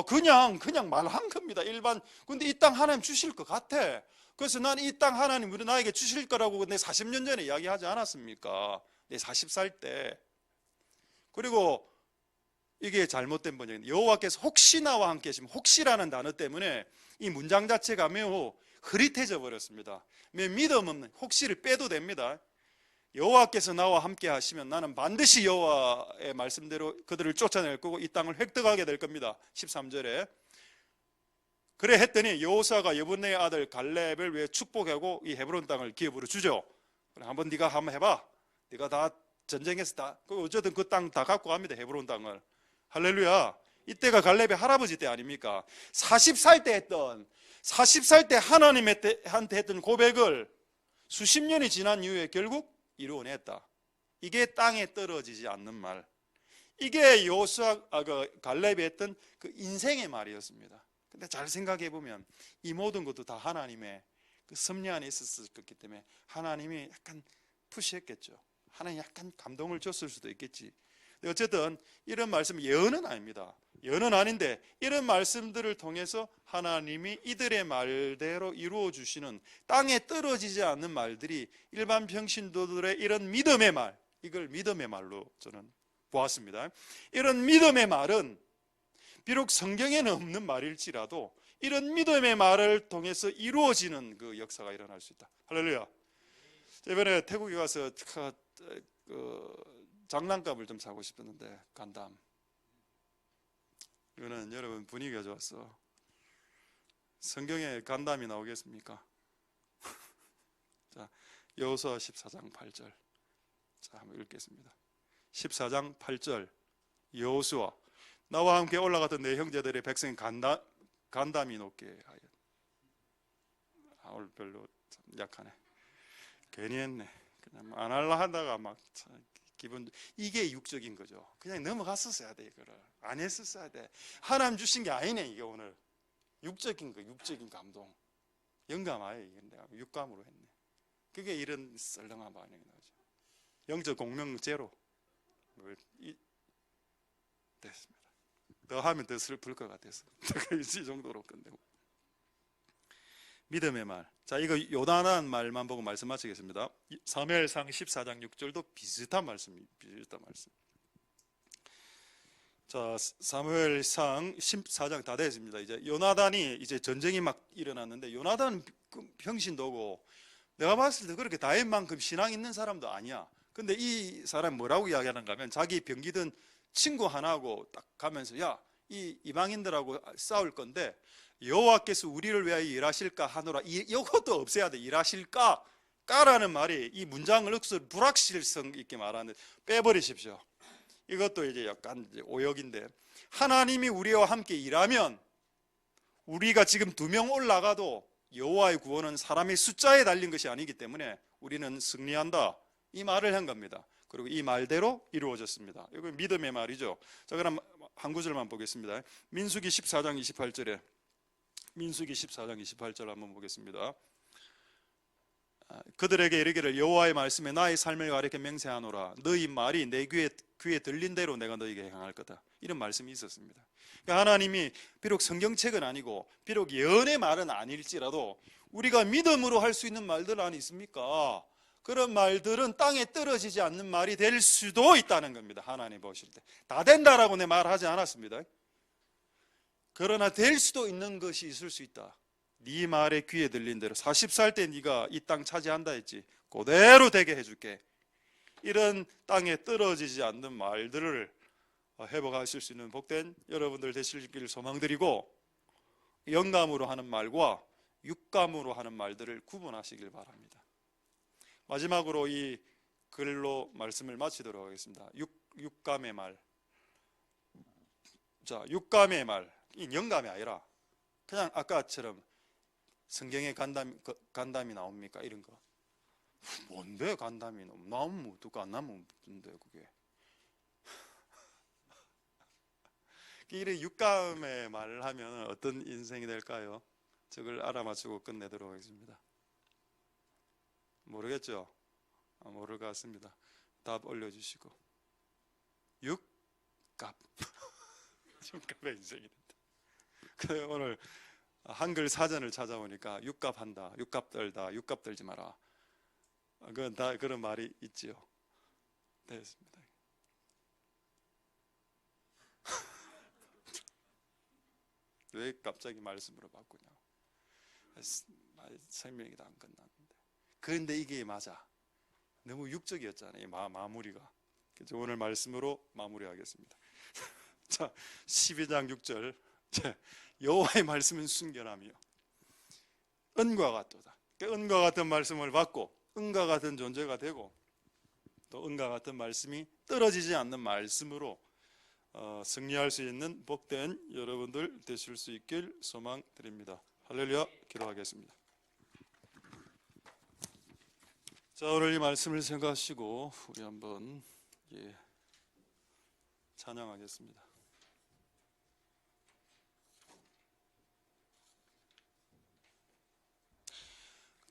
그냥 말한 겁니다. 일반. 근데 이 땅 하나님 주실 것 같아. 그래서 난 이 땅 하나님 우리 나에게 주실 거라고 내 40년 전에 이야기하지 않았습니까? 내 40살 때. 그리고 이게 잘못된 번역인데, 여호와께서 혹시 나와 함께 하시면, 혹시라는 단어 때문에 이 문장 자체가 매우 흐릿해져 버렸습니다. 믿음 없는, 혹시를 빼도 됩니다. 여호와께서 나와 함께 하시면 나는 반드시 여호와의 말씀대로 그들을 쫓아낼 거고 이 땅을 획득하게 될 겁니다. 13절에 그래 했더니 여호수아가 여분네의 아들 갈렙을 위해 축복하고 이 헤브론 땅을 기업으로 주죠. 그래, 네가 한번 해봐. 네가 다 전쟁에서 다 어쨌든 그 땅 다 갖고 갑니다. 헤브론 땅을. 할렐루야. 이때가 갈렙의 할아버지 때 아닙니까? 40살 때 하나님한테 했던 고백을 수십 년이 지난 이후에 결국 이루어냈다. 이게 땅에 떨어지지 않는 말. 이게 갈렙이 했던 그 인생의 말이었습니다. 근데 잘 생각해 보면 이 모든 것도 다 하나님의 그 섭리 안에 있었기 때문에 하나님이 약간 푸시했겠죠. 하나님 약간 감동을 줬을 수도 있겠지. 어쨌든 이런 말씀, 예언은 아닙니다. 예언은 아닌데 이런 말씀들을 통해서 하나님이 이들의 말대로 이루어 주시는, 땅에 떨어지지 않는 말들이 일반 평신도들의 이런 믿음의 말, 이걸 믿음의 말로 저는 보았습니다. 이런 믿음의 말은 비록 성경에는 없는 말일지라도 이런 믿음의 말을 통해서 이루어지는 그 역사가 일어날 수 있다. 할렐루야. 이번에 태국에 가서 장난감을 좀 사고 싶었는데, 간담. 이거는 여러분 분위기가 좋았어. 성경에 간담이 나오겠습니까? 자, 여호수아 14장 8절. 자, 한번 읽겠습니다. 14장 8절. 여호수아, 나와 함께 올라갔던 내 형제들의 백성이 간담이 높게 하여. 오늘 별로 참 약하네. 괜히 했네. 그냥 안 할라 하다가 막 기분, 이게 육적인 거죠. 그냥 넘어갔었어야 돼. 이거를 안 했었어야 돼. 하나님 주신 게 아니네. 이게 오늘 육적인 거, 육적인 감동, 영감 아예 이건 내가 육감으로 했네. 그게 이런 썰렁한 반응이 나오죠. 영적 공명 제로. 됐습니다. 더 하면 더 슬플 것 같아서 이 정도로 끝내고. 믿음의 말. 자, 이거 요단한 말만 보고 말씀 마치겠습니다. 사무엘상 14장 6절도 비슷한 말씀. 자, 사무엘상 14장 다 됐습니다. 이제 요나단이 이제 전쟁이 막 일어났는데, 요나단은 평신도고 내가 봤을 때 그렇게 다윗만큼 신앙 있는 사람도 아니야. 근데 이 사람 뭐라고 이야기하는가 하면, 자기 병기든 친구 하나하고 딱 가면서, 야, 이 이방인들하고 싸울 건데 여호와께서 우리를 위하여 일하실까 하노라. 이것도 없애야 돼. 일하실까? 까라는 말이 이 문장을 억수로 불확실성 있게 말하는 빼버리십시오. 이것도 이제 약간 오역인데, 하나님이 우리와 함께 일하면 우리가 지금 2명 올라가도 여호와의 구원은 사람의 숫자에 달린 것이 아니기 때문에 우리는 승리한다, 이 말을 한 겁니다. 그리고 이 말대로 이루어졌습니다. 이거 믿음의 말이죠. 자, 그럼 한 구절만 보겠습니다. 민수기 14장 28절에 민수기 14장 28절 한번 보겠습니다. 그들에게 이르기를 여호와의 말씀에 나의 삶을 가리켜 맹세하노라. 너희 말이 내 귀에 들린 대로 내가 너희에게 행할 거다. 이런 말씀이 있었습니다. 그러니까 하나님이 비록 성경책은 아니고 비록 예언의 말은 아닐지라도 우리가 믿음으로 할 수 있는 말들 아니십니까? 그런 말들은 땅에 떨어지지 않는 말이 될 수도 있다는 겁니다. 하나님 보실 때 다 된다라고 내 말하지 않았습니다. 그러나 될 수도 있는 것이 있을 수 있다. 네 말에 귀에 들린 대로 40살 때 네가 이 땅 차지한다 했지, 그대로 되게 해줄게. 이런 땅에 떨어지지 않는 말들을 회복하실 수 있는 복된 여러분들 되시길 소망드리고, 영감으로 하는 말과 육감으로 하는 말들을 구분하시길 바랍니다. 마지막으로 이 글로 말씀을 마치도록 하겠습니다. 육감의 말. 자, 육감의 말, 이 영감이 아니라 그냥 아까처럼 성경에 간담이 나옵니까? 이런 거. 뭔데 간담이 나오면 어떡해, 안 나오면 뭔데 그게. 이런 육감의 말을 하면 어떤 인생이 될까요? 저걸 알아맞히고 끝내도록 하겠습니다. 모르겠죠? 모를 것 같습니다. 답 올려주시고. 육갑. 육갑의 인생이 된다. 그래, 오늘 한글 사전을 찾아보니까 육갑 한다, 육갑 떨다, 육갑 떨지 마라, 그건 다 그런 말이 있지요. 됐습니다. 왜 갑자기 말씀으로 바꾸냐? 설명이 다 안 끝났는데. 그런데 이게 맞아. 너무 육적이었잖아요, 마무리가. 그래서 오늘 말씀으로 마무리하겠습니다. 자, 12장 6절. 여호와의 말씀은 순결하며 은과 같도다. 은과 같은 말씀을 받고 은과 같은 존재가 되고, 또 은과 같은 말씀이 떨어지지 않는 말씀으로 승리할 수 있는 복된 여러분들 되실 수 있길 소망드립니다. 할렐루야. 기도하겠습니다. 자, 오늘 이 말씀을 생각하시고 우리 한번 찬양하겠습니다.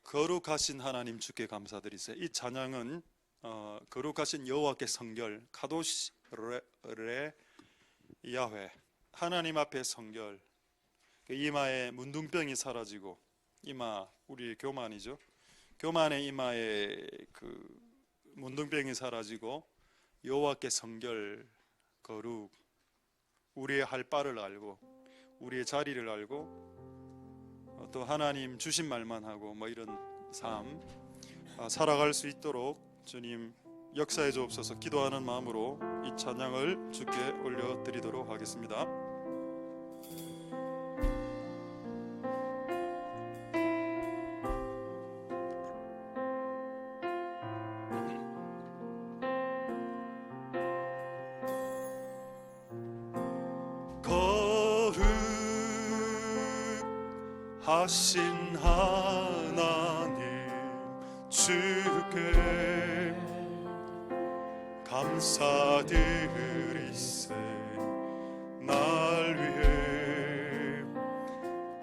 거룩하신 하나님 주께 감사드리세. 이 찬양은 거룩하신 여호와께 성결, 카도시 레 야훼, 하나님 앞에 성결, 이마에 문둥병이 사라지고, 이마 우리 교만이죠. 교만의 이마에 그 문둥병이 사라지고 여호와께 성결, 거룩, 우리의 할 바를 알고 우리의 자리를 알고 또 하나님 주신 말만 하고 이런 삶 살아갈 수 있도록 주님 역사해 주옵소서. 기도하는 마음으로 이 찬양을 주께 올려드리도록 하겠습니다. 거룩하신 하나님 주께 감사드리세. 날 위해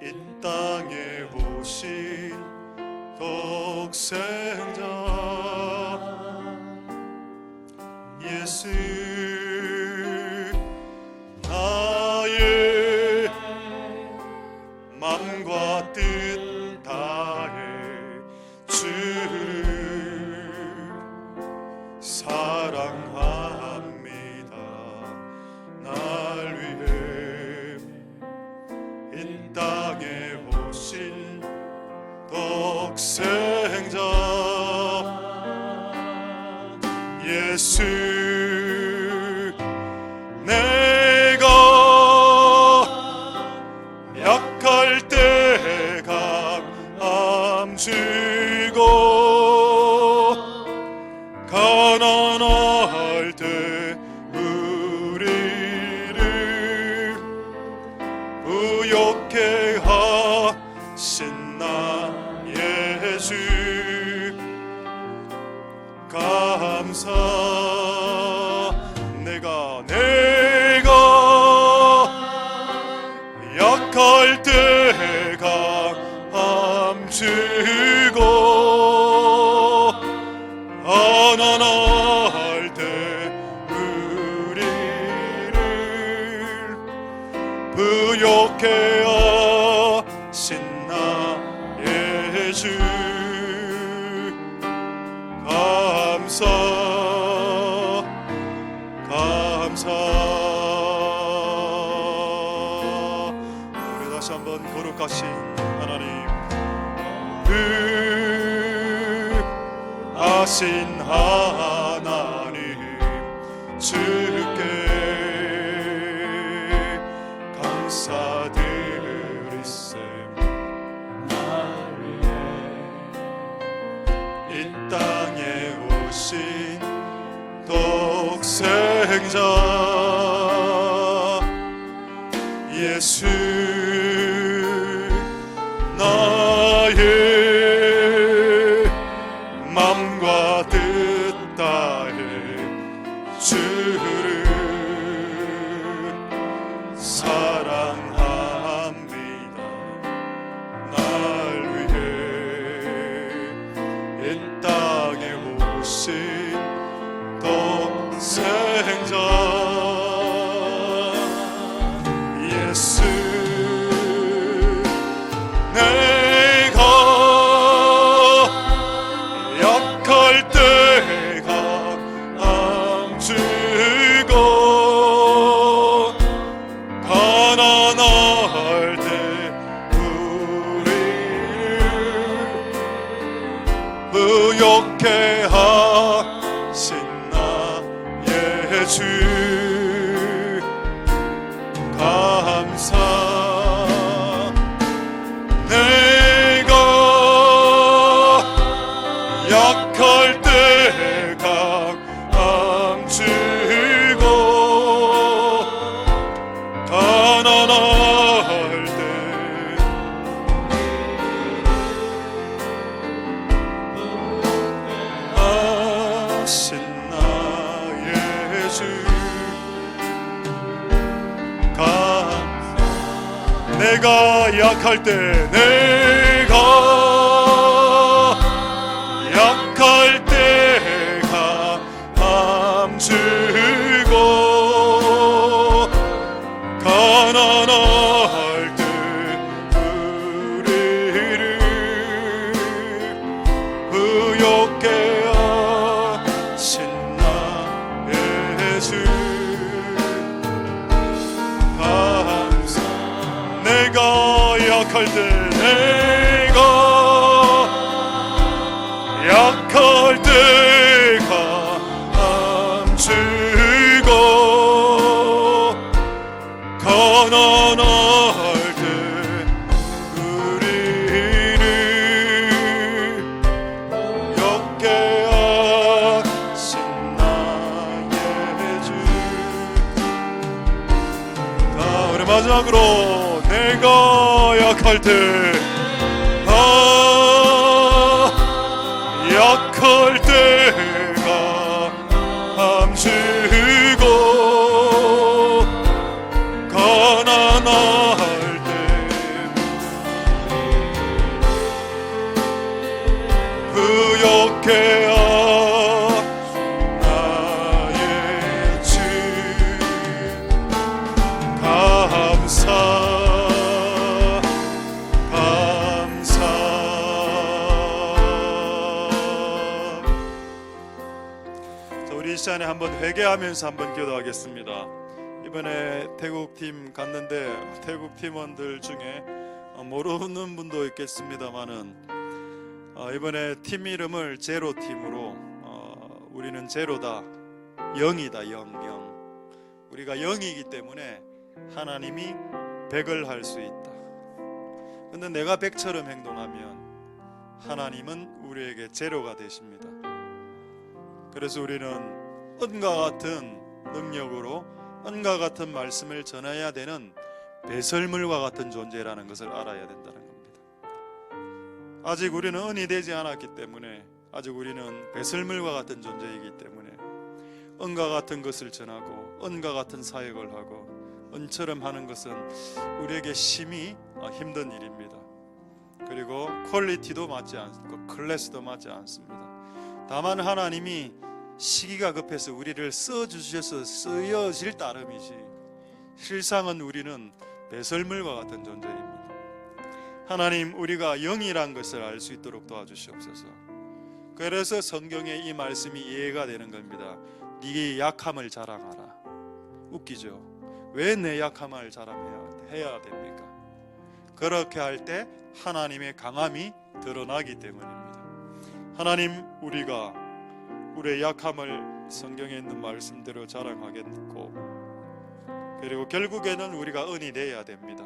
이 땅에 오신 독생자 예수, 나의 마음과 뜻 다해 주를 사랑합니다. 날 위해 이 땅에 오신 독생자 예수, 내가 감사. 내가 약할 때 감추고 가난할 때 우리를 부욕해 하신 나의 주 감사 감사. 우리 다시 한번 거룩하신 하나님, 하신 하나님 주께 감사드리세. 이 땅에 오신 독생자 예수, 나의 맘과 뜻 다해 주를 사랑합니다. 날 위해 이 땅에 오신 독생자 예수, 내가 약할 때 감추고 가난할 때 우리를 부욕해 하신 나의 주 감사. 내가 약할 때 감추고 가난할 때 하신 나의 주 내가 약할 때, 내가 약할 때 감추고 가난할 때 우리를 부욕해 하신 나의 주 감사. 내가 약할 때, 내가 약할 때 감추고 가난할 때 우리를 부욕해 하신 나의 주. 자, 우리 마지막으로 내가 약할 때, 약할 때 감추고 가난할 때 부욕해 나의 주 감사 감사. 자, 우리 이 시간에 한번 회개하면서 한번 기도하겠습니다. 이번에 태국팀 갔는데 태국 팀원들 중에 모르는 분도 있겠습니다만은 이번에 팀 이름을 제로팀으로 우리는 제로다, 영이다, 영. 우리가 영이기 때문에 하나님이 100을 할 수 있다. 근데 내가 100처럼 행동하면 하나님은 우리에게 제로가 되십니다. 그래서 우리는 은과 같은 능력으로 은과 같은 말씀을 전해야 되는 배설물과 같은 존재라는 것을 알아야 된다는 겁니다. 아직 우리는 은이 되지 않았기 때문에 아직 우리는 배설물과 같은 존재이기 때문에 은과 같은 것을 전하고 은과 같은 사역을 하고 은처럼 하는 것은 우리에게 심히 힘든 일입니다. 그리고 퀄리티도 맞지 않고 클래스도 맞지 않습니다. 다만 하나님이 시기가 급해서 우리를 써주셔서 쓰여질 따름이지, 실상은 우리는 배설물과 같은 존재입니다. 하나님, 우리가 영이란 것을 알 수 있도록 도와주시옵소서. 그래서 성경에 이 말씀이 이해가 되는 겁니다. 네 약함을 자랑하라. 웃기죠? 왜 내 약함을 자랑해야 됩니까? 그렇게 할 때 하나님의 강함이 드러나기 때문입니다. 하나님, 우리가 우리의 약함을 성경에 있는 말씀대로 자랑하겠고, 그리고 결국에는 우리가 은이 되어야 됩니다.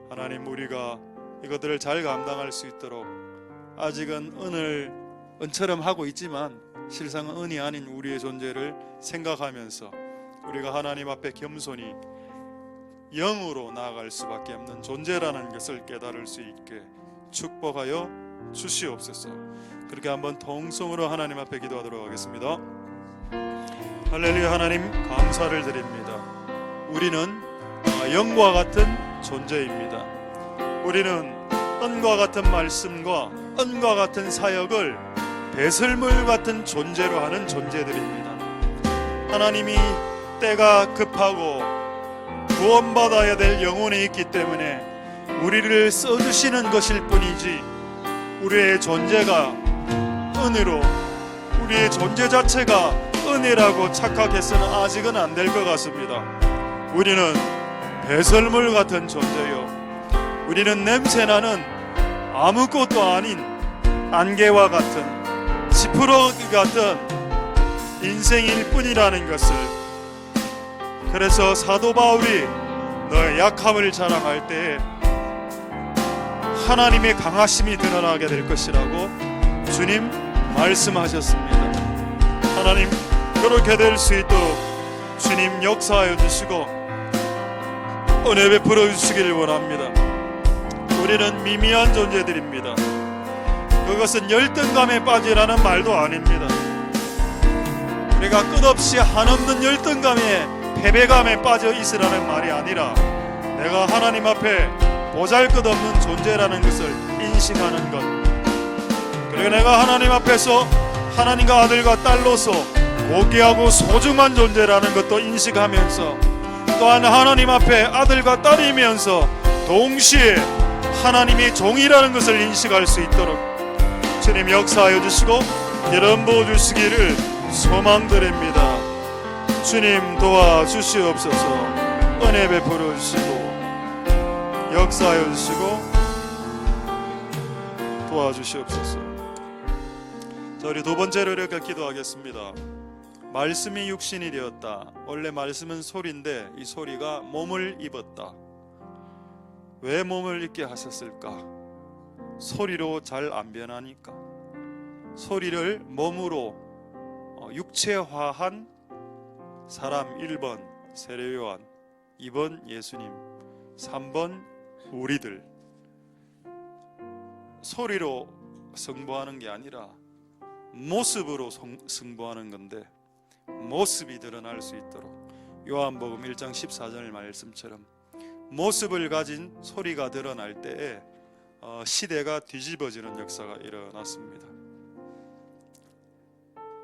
하나님, 우리가 이것들을 잘 감당할 수 있도록 아직은 은처럼 하고 있지만 실상은 은이 아닌 우리의 존재를 생각하면서 우리가 하나님 앞에 겸손히 영으로 나아갈 수밖에 없는 존재라는 것을 깨달을 수 있게 축복하여 주시옵소서. 그렇게 한번 통성으로 하나님 앞에 기도하도록 하겠습니다. 할렐루야. 하나님, 감사를 드립니다. 우리는 영과 같은 존재입니다. 우리는 은과 같은 말씀과 은과 같은 사역을 배설물 같은 존재로 하는 존재들입니다. 하나님이 때가 급하고 구원받아야 될 영혼이 있기 때문에 우리를 써주시는 것일 뿐이지, 우리의 존재가 은혜로, 우리의 존재 자체가 은혜라고 착각해서는 아직은 안 될 것 같습니다. 우리는 배설물 같은 존재요, 우리는 냄새나는 아무것도 아닌 안개와 같은 지푸러기 같은 인생일 뿐이라는 것을, 그래서 사도 바울이 너의 약함을 자랑할 때에 하나님의 강하심이 드러나게 될 것이라고 주님 말씀하셨습니다. 하나님, 그렇게 될 수 있도록 주님 역사하여 주시고 은혜 베풀어 주시기를 원합니다. 우리는 미미한 존재들입니다. 그것은 열등감에 빠지라는 말도 아닙니다. 우리가 끝없이 한없는 열등감에, 패배감에 빠져 있으라는 말이 아니라 내가 하나님 앞에 보잘것없는 존재라는 것을 인식하는 것, 그리고 내가 하나님 앞에서 하나님과 아들과 딸로서 고귀하고 소중한 존재라는 것도 인식하면서, 또한 하나님 앞에 아들과 딸이면서 동시에 하나님이 종이라는 것을 인식할 수 있도록 주님 역사하여 주시고 이런 부어주시기를 소망드립니다. 주님 도와주시옵소서. 은혜 베풀어 주시고 역사하여 주시고 도와주시옵소서. 자, 우리 두 번째로 이렇게 기도하겠습니다. 말씀이 육신이 되었다. 원래 말씀은 소리인데 이 소리가 몸을 입었다. 왜 몸을 입게 하셨을까? 소리로 잘 안 변하니까. 소리를 몸으로 육체화한 사람 1번 세례요한, 2번 예수님, 3번 우리들. 소리로 승부하는 게 아니라 모습으로 승부하는 건데, 모습이 드러날 수 있도록 요한복음 1장 14절 말씀처럼 모습을 가진 소리가 드러날 때에 시대가 뒤집어지는 역사가 일어났습니다.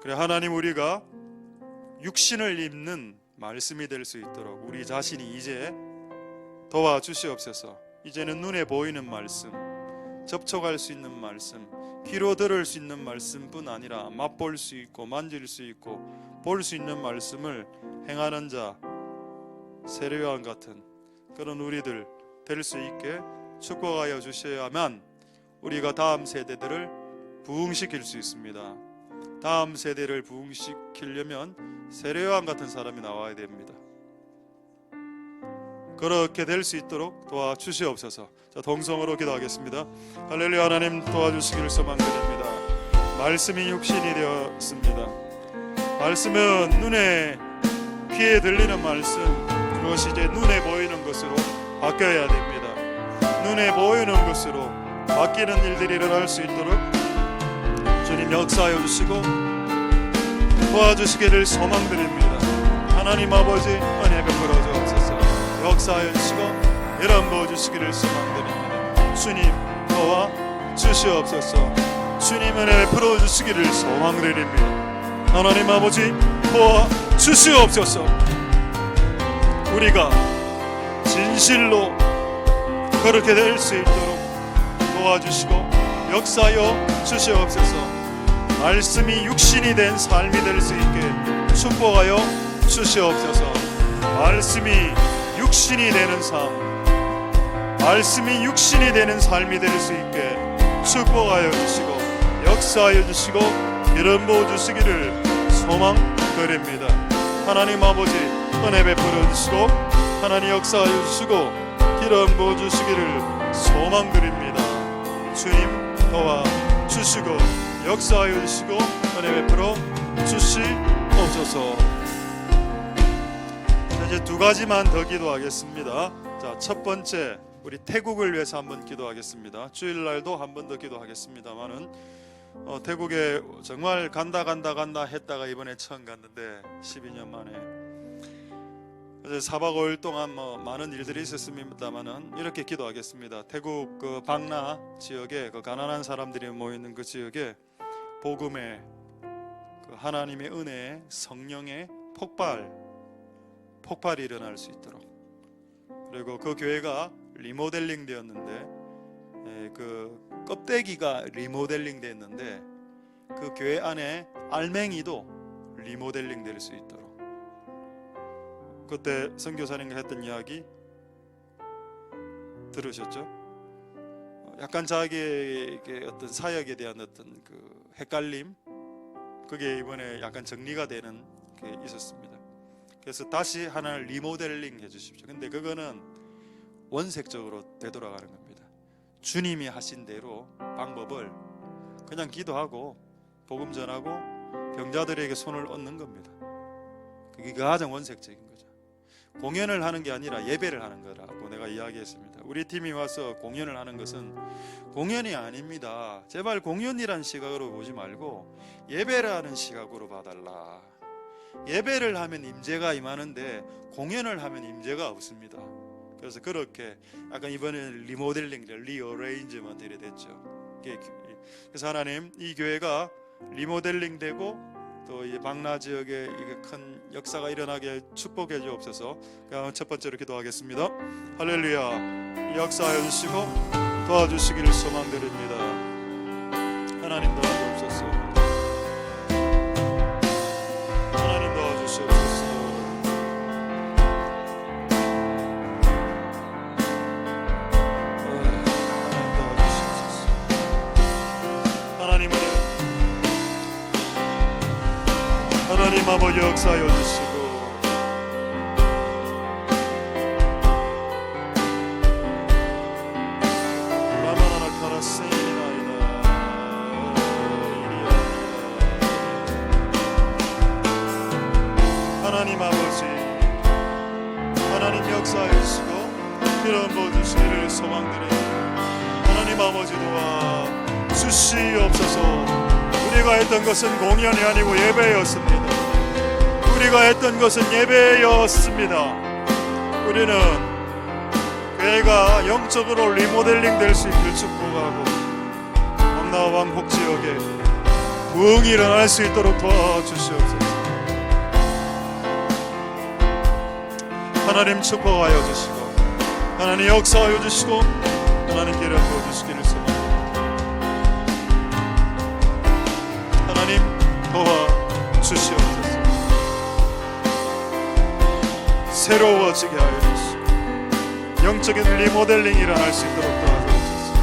그래, 하나님, 우리가 육신을 입는 말씀이 될 수 있도록 우리 자신이 이제 도와주시옵소서. 이제는 눈에 보이는 말씀, 접촉할 수 있는 말씀, 귀로 들을 수 있는 말씀뿐 아니라 맛볼 수 있고 만질 수 있고 볼 수 있는 말씀을 행하는 자, 세례요한 같은 그런 우리들 될 수 있게 축복하여 주셔야만 우리가 다음 세대들을 부흥시킬 수 있습니다. 다음 세대를 부흥시키려면 세례요한 같은 사람이 나와야 됩니다. 그렇게 될 수 있도록 도와주시옵소서. 자, 동성으로 기도하겠습니다. 할렐루야. 하나님 도와주시기를 소망드립니다. 말씀이 육신이 되었습니다. 말씀은 눈에, 귀에 들리는 말씀, 그것이 이제 눈에 보이는 것으로 바뀌어야 됩니다. 눈에 보이는 것으로 바뀌는 일들이 일어날 수 있도록 주님 역사하여 주시고 도와주시기를 소망드립니다. 하나님 아버지 은혜 베풀어 주옵소서. 역사하여 주시고 이런 부어주시기를 소망드립니다. 주님 도와 주시옵소서. 주님 은혜 베풀어 주시기를 소망드립니다. 하나님 아버지 도와 주시옵소서. 우리가 진실로 그렇게 될 수 있도록 도와주시고 역사하여 주시옵소서. 말씀이 육신이 된 삶이 될 수 있게 축복하여 주시옵소서. 말씀이 육신이 되는 삶, 말씀이 육신이 되는 삶이 될 수 있게 축복하여 주시고 역사하여 주시고 이런 부어 주시기를 소망드립니다. 하나님 아버지 은혜 베풀어 주시고 하나님 역사하여 주시고 기름 부어 주시기를 소망드립니다. 주님 도와 주시고 역사하여 주시고 은혜 베풀어 주시옵소서. 이제 두 가지만 더 기도하겠습니다. 자, 첫 번째 우리 태국을 위해서 한번 기도하겠습니다. 주일날도 한 번 더 기도하겠습니다만은 태국에 정말 간다 했다가 이번에 처음 갔는데 12년 만에 4박 5일 동안 많은 일들이 있었습니다만은 이렇게 기도하겠습니다. 태국 그 방나 지역에 그 가난한 사람들이 모이는 그 지역에 복음의 그 하나님의 은혜, 성령의 폭발이 일어날 수 있도록, 그리고 그 교회가 리모델링 되었는데 그 껍데기가 리모델링 됐는데 그 교회 안에 알맹이도 리모델링 될 수 있도록. 그때 선교사님과 했던 이야기 들으셨죠? 약간 자기에게 어떤 사역에 대한 어떤 그 헷갈림, 그게 이번에 약간 정리가 되는 게 있었습니다. 그래서 다시 하나를 리모델링 해주십시오. 근데 그거는 원색적으로 되돌아가는 겁니다. 주님이 하신 대로 방법을 그냥 기도하고 복음 전하고 병자들에게 손을 얹는 겁니다. 그게 가장 원색적인 거죠. 공연을 하는 게 아니라 예배를 하는 거라고 내가 이야기했습니다. 우리 팀이 와서 공연을 하는 것은 공연이 아닙니다. 제발 공연이란 시각으로 보지 말고 예배라는 시각으로 봐달라. 예배를 하면 임재가 임하는데 공연을 하면 임재가 없습니다. 그래서 그렇게 약간 이번에는 리모델링, 리어레인지먼트 됐죠. 그래서 하나님 이 교회가 리모델링 되고 또 이 방나 지역에 이게 큰 역사가 일어나게 축복해 주옵소서. 첫 번째로 기도하겠습니다. 할렐루야. 역사하여 주시고 도와주시기를 소망드립니다. 하나님 도와주옵소서. 하나님 도와주시옵소서. 하나님 아버지 역사하여 주시고 라마나나 카라세이나이다 하나님 아버지, 하나님 역사하여 주시고 이런 모든 주시기를 소망드립니다. 하나님 아버지 도와 주시옵소서. 우리가 했던 것은 공연이 아니고 예배였습니다. 우리가 했던 것은 예배였습니다. 우리는 교회가 영적으로 리모델링 될 수 있기를 축복하고 방나와 왕복 지역에 부흥이 일어날 수 있도록 도와주시옵소서. 하나님 축복하여 주시고 하나님 역사하여 주시고 하나님 기름 부어주시기를 소망합니다. 하나님 도와 주시옵소서. 새로워지게 하여 주시고 영적인 리모델링이 일어날 수 있도록 도와주옵소서.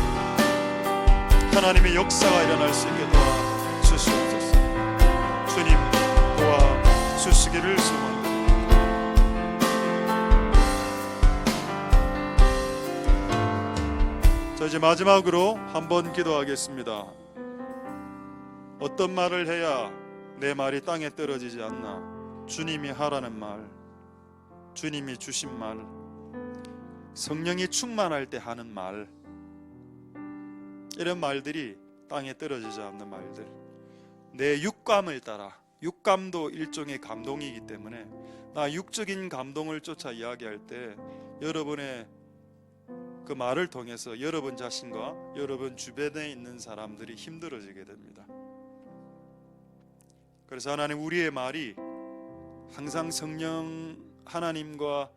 하나님의 역사가 일어날 수 있게 도와주시옵소서. 주님 도와주시기를 소망합니다. 자, 이제 마지막으로 한번 기도하겠습니다. 어떤 말을 해야 내 말이 땅에 떨어지지 않나? 주님이 하라는 말, 주님이 주신 말, 성령이 충만할 때 하는 말, 이런 말들이 땅에 떨어지지 않는 말들. 내 육감을 따라, 육감도 일종의 감동이기 때문에 나 육적인 감동을 쫓아 이야기할 때 여러분의 그 말을 통해서 여러분 자신과 여러분 주변에 있는 사람들이 힘들어지게 됩니다. 그래서 하나님, 우리의 말이 항상 성령 하나님과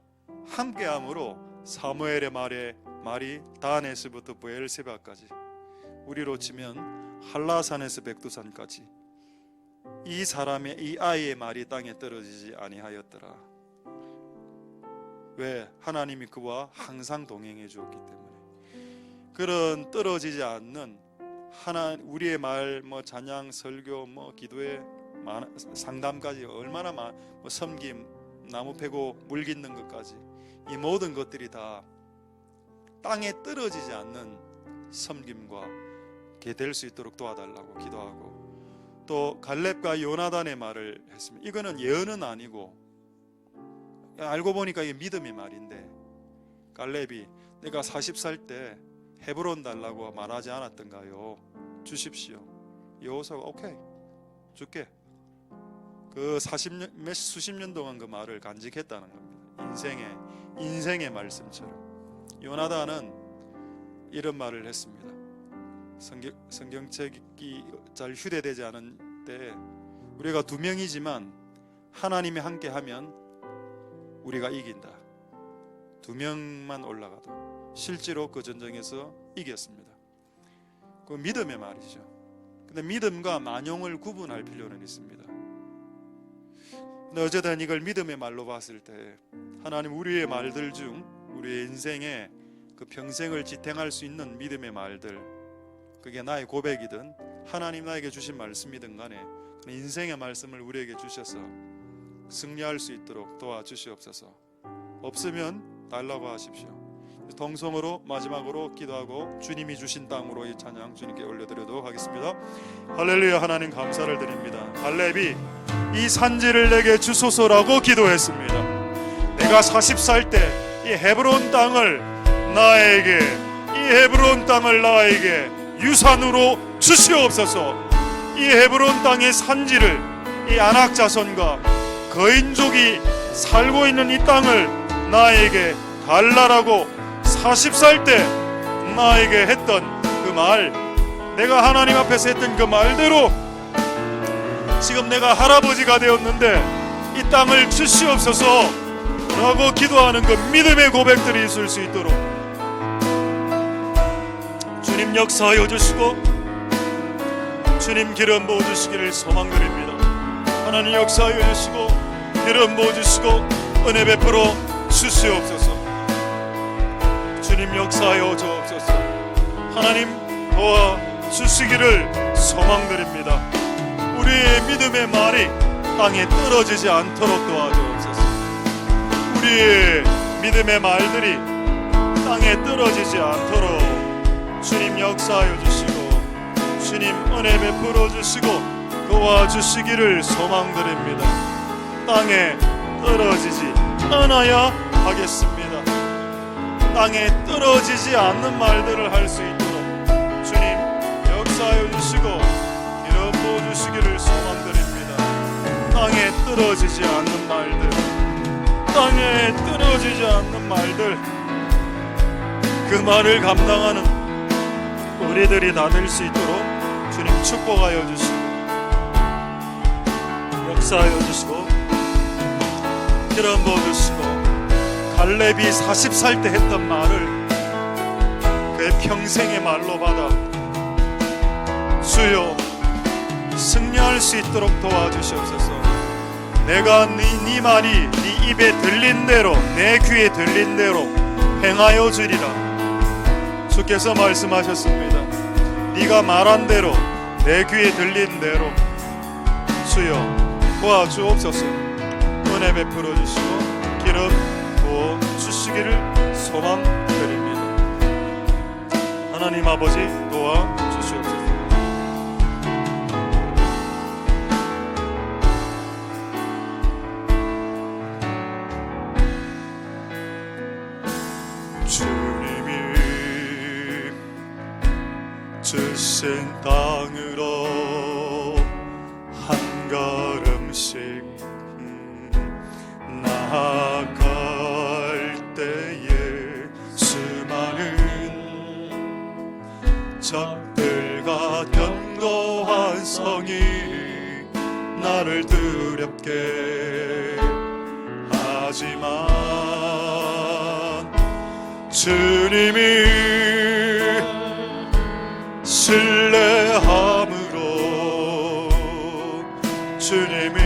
함께함으로 사무엘의 말이 단에서부터 브엘세바까지, 우리로 치면 한라산에서 백두산까지 이 사람의, 이 아이의 말이 땅에 떨어지지 아니하였더라. 왜? 하나님이 그와 항상 동행해 주었기 때문에. 그런 떨어지지 않는 우리의 말, 찬양, 설교, 기도회, 상담까지 얼마나 섬김, 나무 패고 물 깃는 것까지, 이 모든 것들이 다 땅에 떨어지지 않는 섬김과 될 수 있도록 도와달라고 기도하고, 또 갈렙과 요나단의 말을 했습니다. 이거는 예언은 아니고 알고 보니까 이게 믿음의 말인데, 갈렙이 내가 40살 때 헤브론 달라고 말하지 않았던가요? 주십시오. 여호수아가 오케이 줄게. 그 수십 년 동안 그 말을 간직했다는 겁니다. 인생의 말씀처럼. 요나단은 이런 말을 했습니다. 성경책이 잘 휴대되지 않은 때 우리가 2명이지만 하나님이 함께하면 우리가 이긴다. 2명만 올라가도 실제로 그 전쟁에서 이겼습니다. 그 믿음의 말이죠. 근데 믿음과 만용을 구분할 필요는 있습니다. 근데 어쨌든 이걸 믿음의 말로 봤을 때 하나님, 우리의 말들 중 우리의 인생에 그 평생을 지탱할 수 있는 믿음의 말들, 그게 나의 고백이든 하나님 나에게 주신 말씀이든 간에 그 인생의 말씀을 우리에게 주셔서 승리할 수 있도록 도와주시옵소서. 없으면 달라고 하십시오. 동성으로 마지막으로 기도하고 주님이 주신 땅으로 이 찬양 주님께 올려드리도록 하겠습니다. 할렐루야. 하나님 감사를 드립니다. 갈렙이 이 산지를 내게 주소서라고 기도했습니다. 내가 40살 때 이 헤브론 땅을 나에게 유산으로 주시옵소서. 이 헤브론 땅의 산지를, 이 아낙 자손과 거인족이 살고 있는 이 땅을 나에게 달라라고 40살 때 나에게 했던 그 말, 내가 하나님 앞에서 했던 그 말대로 지금 내가 할아버지가 되었는데 이 땅을 주시옵소서 라고 기도하는 그 믿음의 고백들이 있을 수 있도록 주님 역사하여 주시고 주님 기름 부어주시기를 소망드립니다. 하나님 역사하여 주시고 기름 부어주시고 은혜 베풀어 주시옵소서. 주님 역사하여 주옵소서. 하나님 도와주시기를 소망드립니다. 우리의 믿음의 말이 땅에 떨어지지 않도록 도와주옵소서. 우리의 믿음의 말들이 땅에 떨어지지 않도록 주님 역사하여 주시고 주님 은혜 베풀어 주시고 도와주시기를 소망드립니다. 땅에 떨어지지 않아야 하겠습니다. 땅에 떨어지지 않는 말들을 할 수 있도록 주님 역사하여 주시고 기름 부어주시기를 소망드립니다. 땅에 떨어지지 않는 말들, 땅에 떨어지지 않는 말들, 그 말을 감당하는 우리들이 다 될 수 있도록 주님 축복하여 주시고 역사하여 주시고 기름 부어주시고, 갈렙이 40살 때 했던 말을 그의 평생의 말로 받아 주여 승리할 수 있도록 도와주시옵소서. 내가 네 말이 네 입에 들린 대로, 내 귀에 들린 대로 행하여 주리라. 주께서 말씀하셨습니다. 네가 말한 대로, 내 귀에 들린 대로 주여 도와주옵소서. 은혜 베풀어 주시고 기름 부어 주시기를 소망드립니다. 하나님 아버지 도와주시옵소서. 주님이 주신 땅으로 걸음씩 나아갈 때에 수많은 적들과 견고한 성이 나를 두렵게 하지만 주님이 신뢰함으로 주님이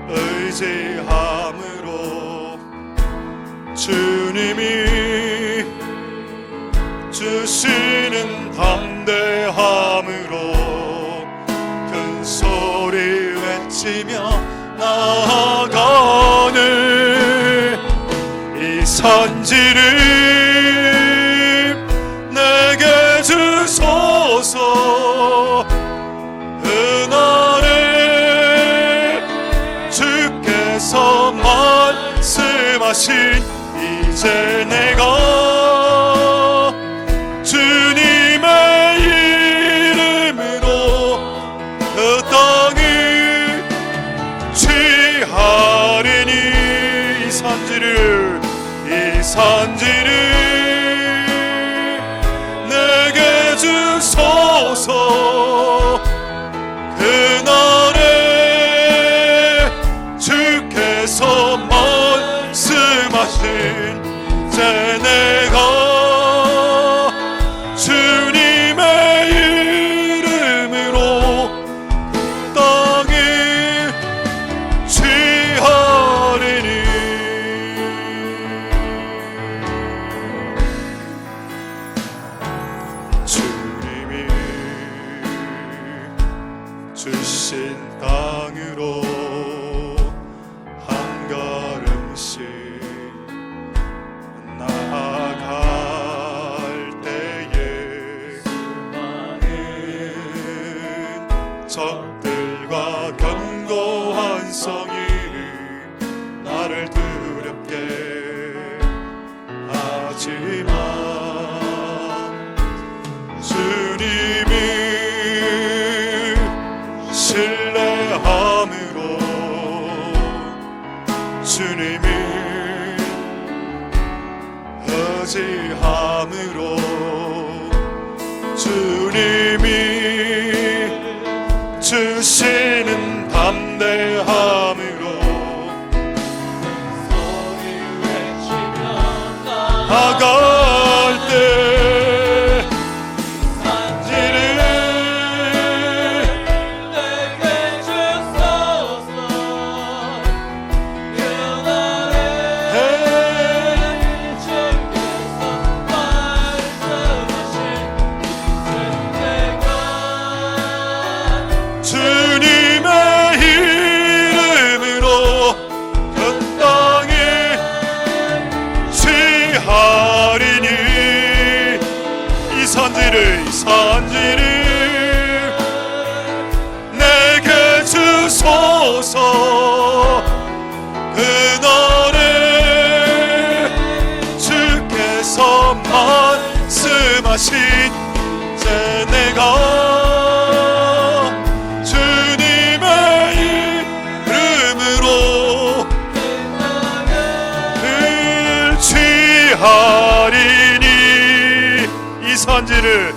의지함으로 주님이 주시는 담대함으로 큰 소리 외치며 나아가는 이 산지를 내게 주소서. 그날에 주께서 말씀하신 이제 내가 주님의 이름으로 그 땅을 취하리니 이 산지를 내게 주소서. 그날에 주께서 말씀하신 제 내가 주님의 이름으로 땅에 취하리니 주님이 주신 땅으로 한 걸음씩 나아갈 때에 수많은 적들과 견고한 성이 나를 두렵게 하지만 주님이 신뢰함으로 주님이 의지함으로 주님이 주시는 담대함으로 소리 외치며 나아갈 때 산지를 내게 주소서. 그날에 주께서 말씀하신 제 내가 주님의 이름으로 늘 취하리니 이 산지를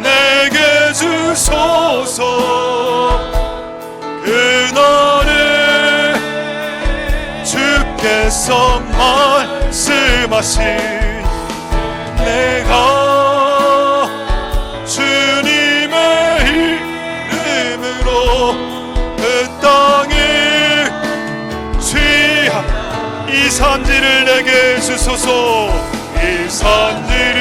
내게 주소서. 그날에 주께서 말씀하신 내가 주님의 이름으로 그 땅에 이 산지를 내게 주소서. 이 산지를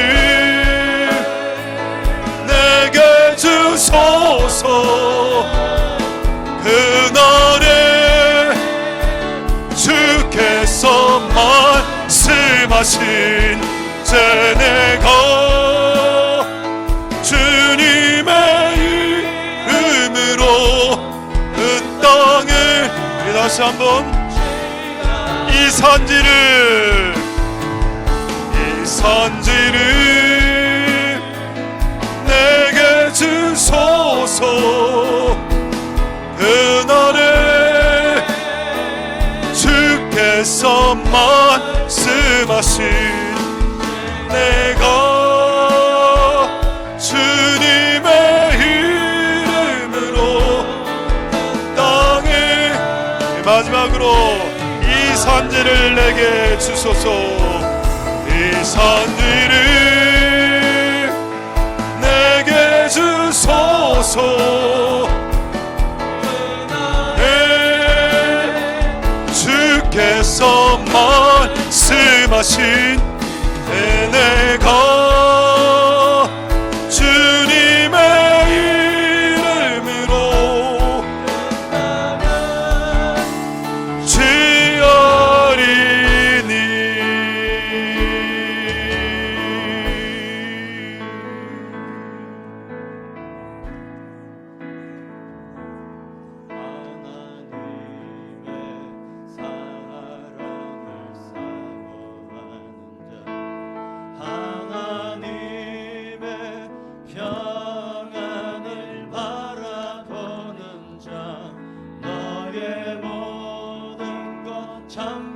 내게 주소서. 그날에 주께서 말씀하신 제 내가 주님의 이름으로 그 땅을 다시 한번 이 산지를 내가 주님의 이름으로 땅에 마지막으로 이 산지를 내게 주소서. 이 산지를 내게 주소서. 주께서 말씀하신 내가 주님의 이름으로 취하리니. 하나님의 평안을 바라보는 자 너의 모든 것 참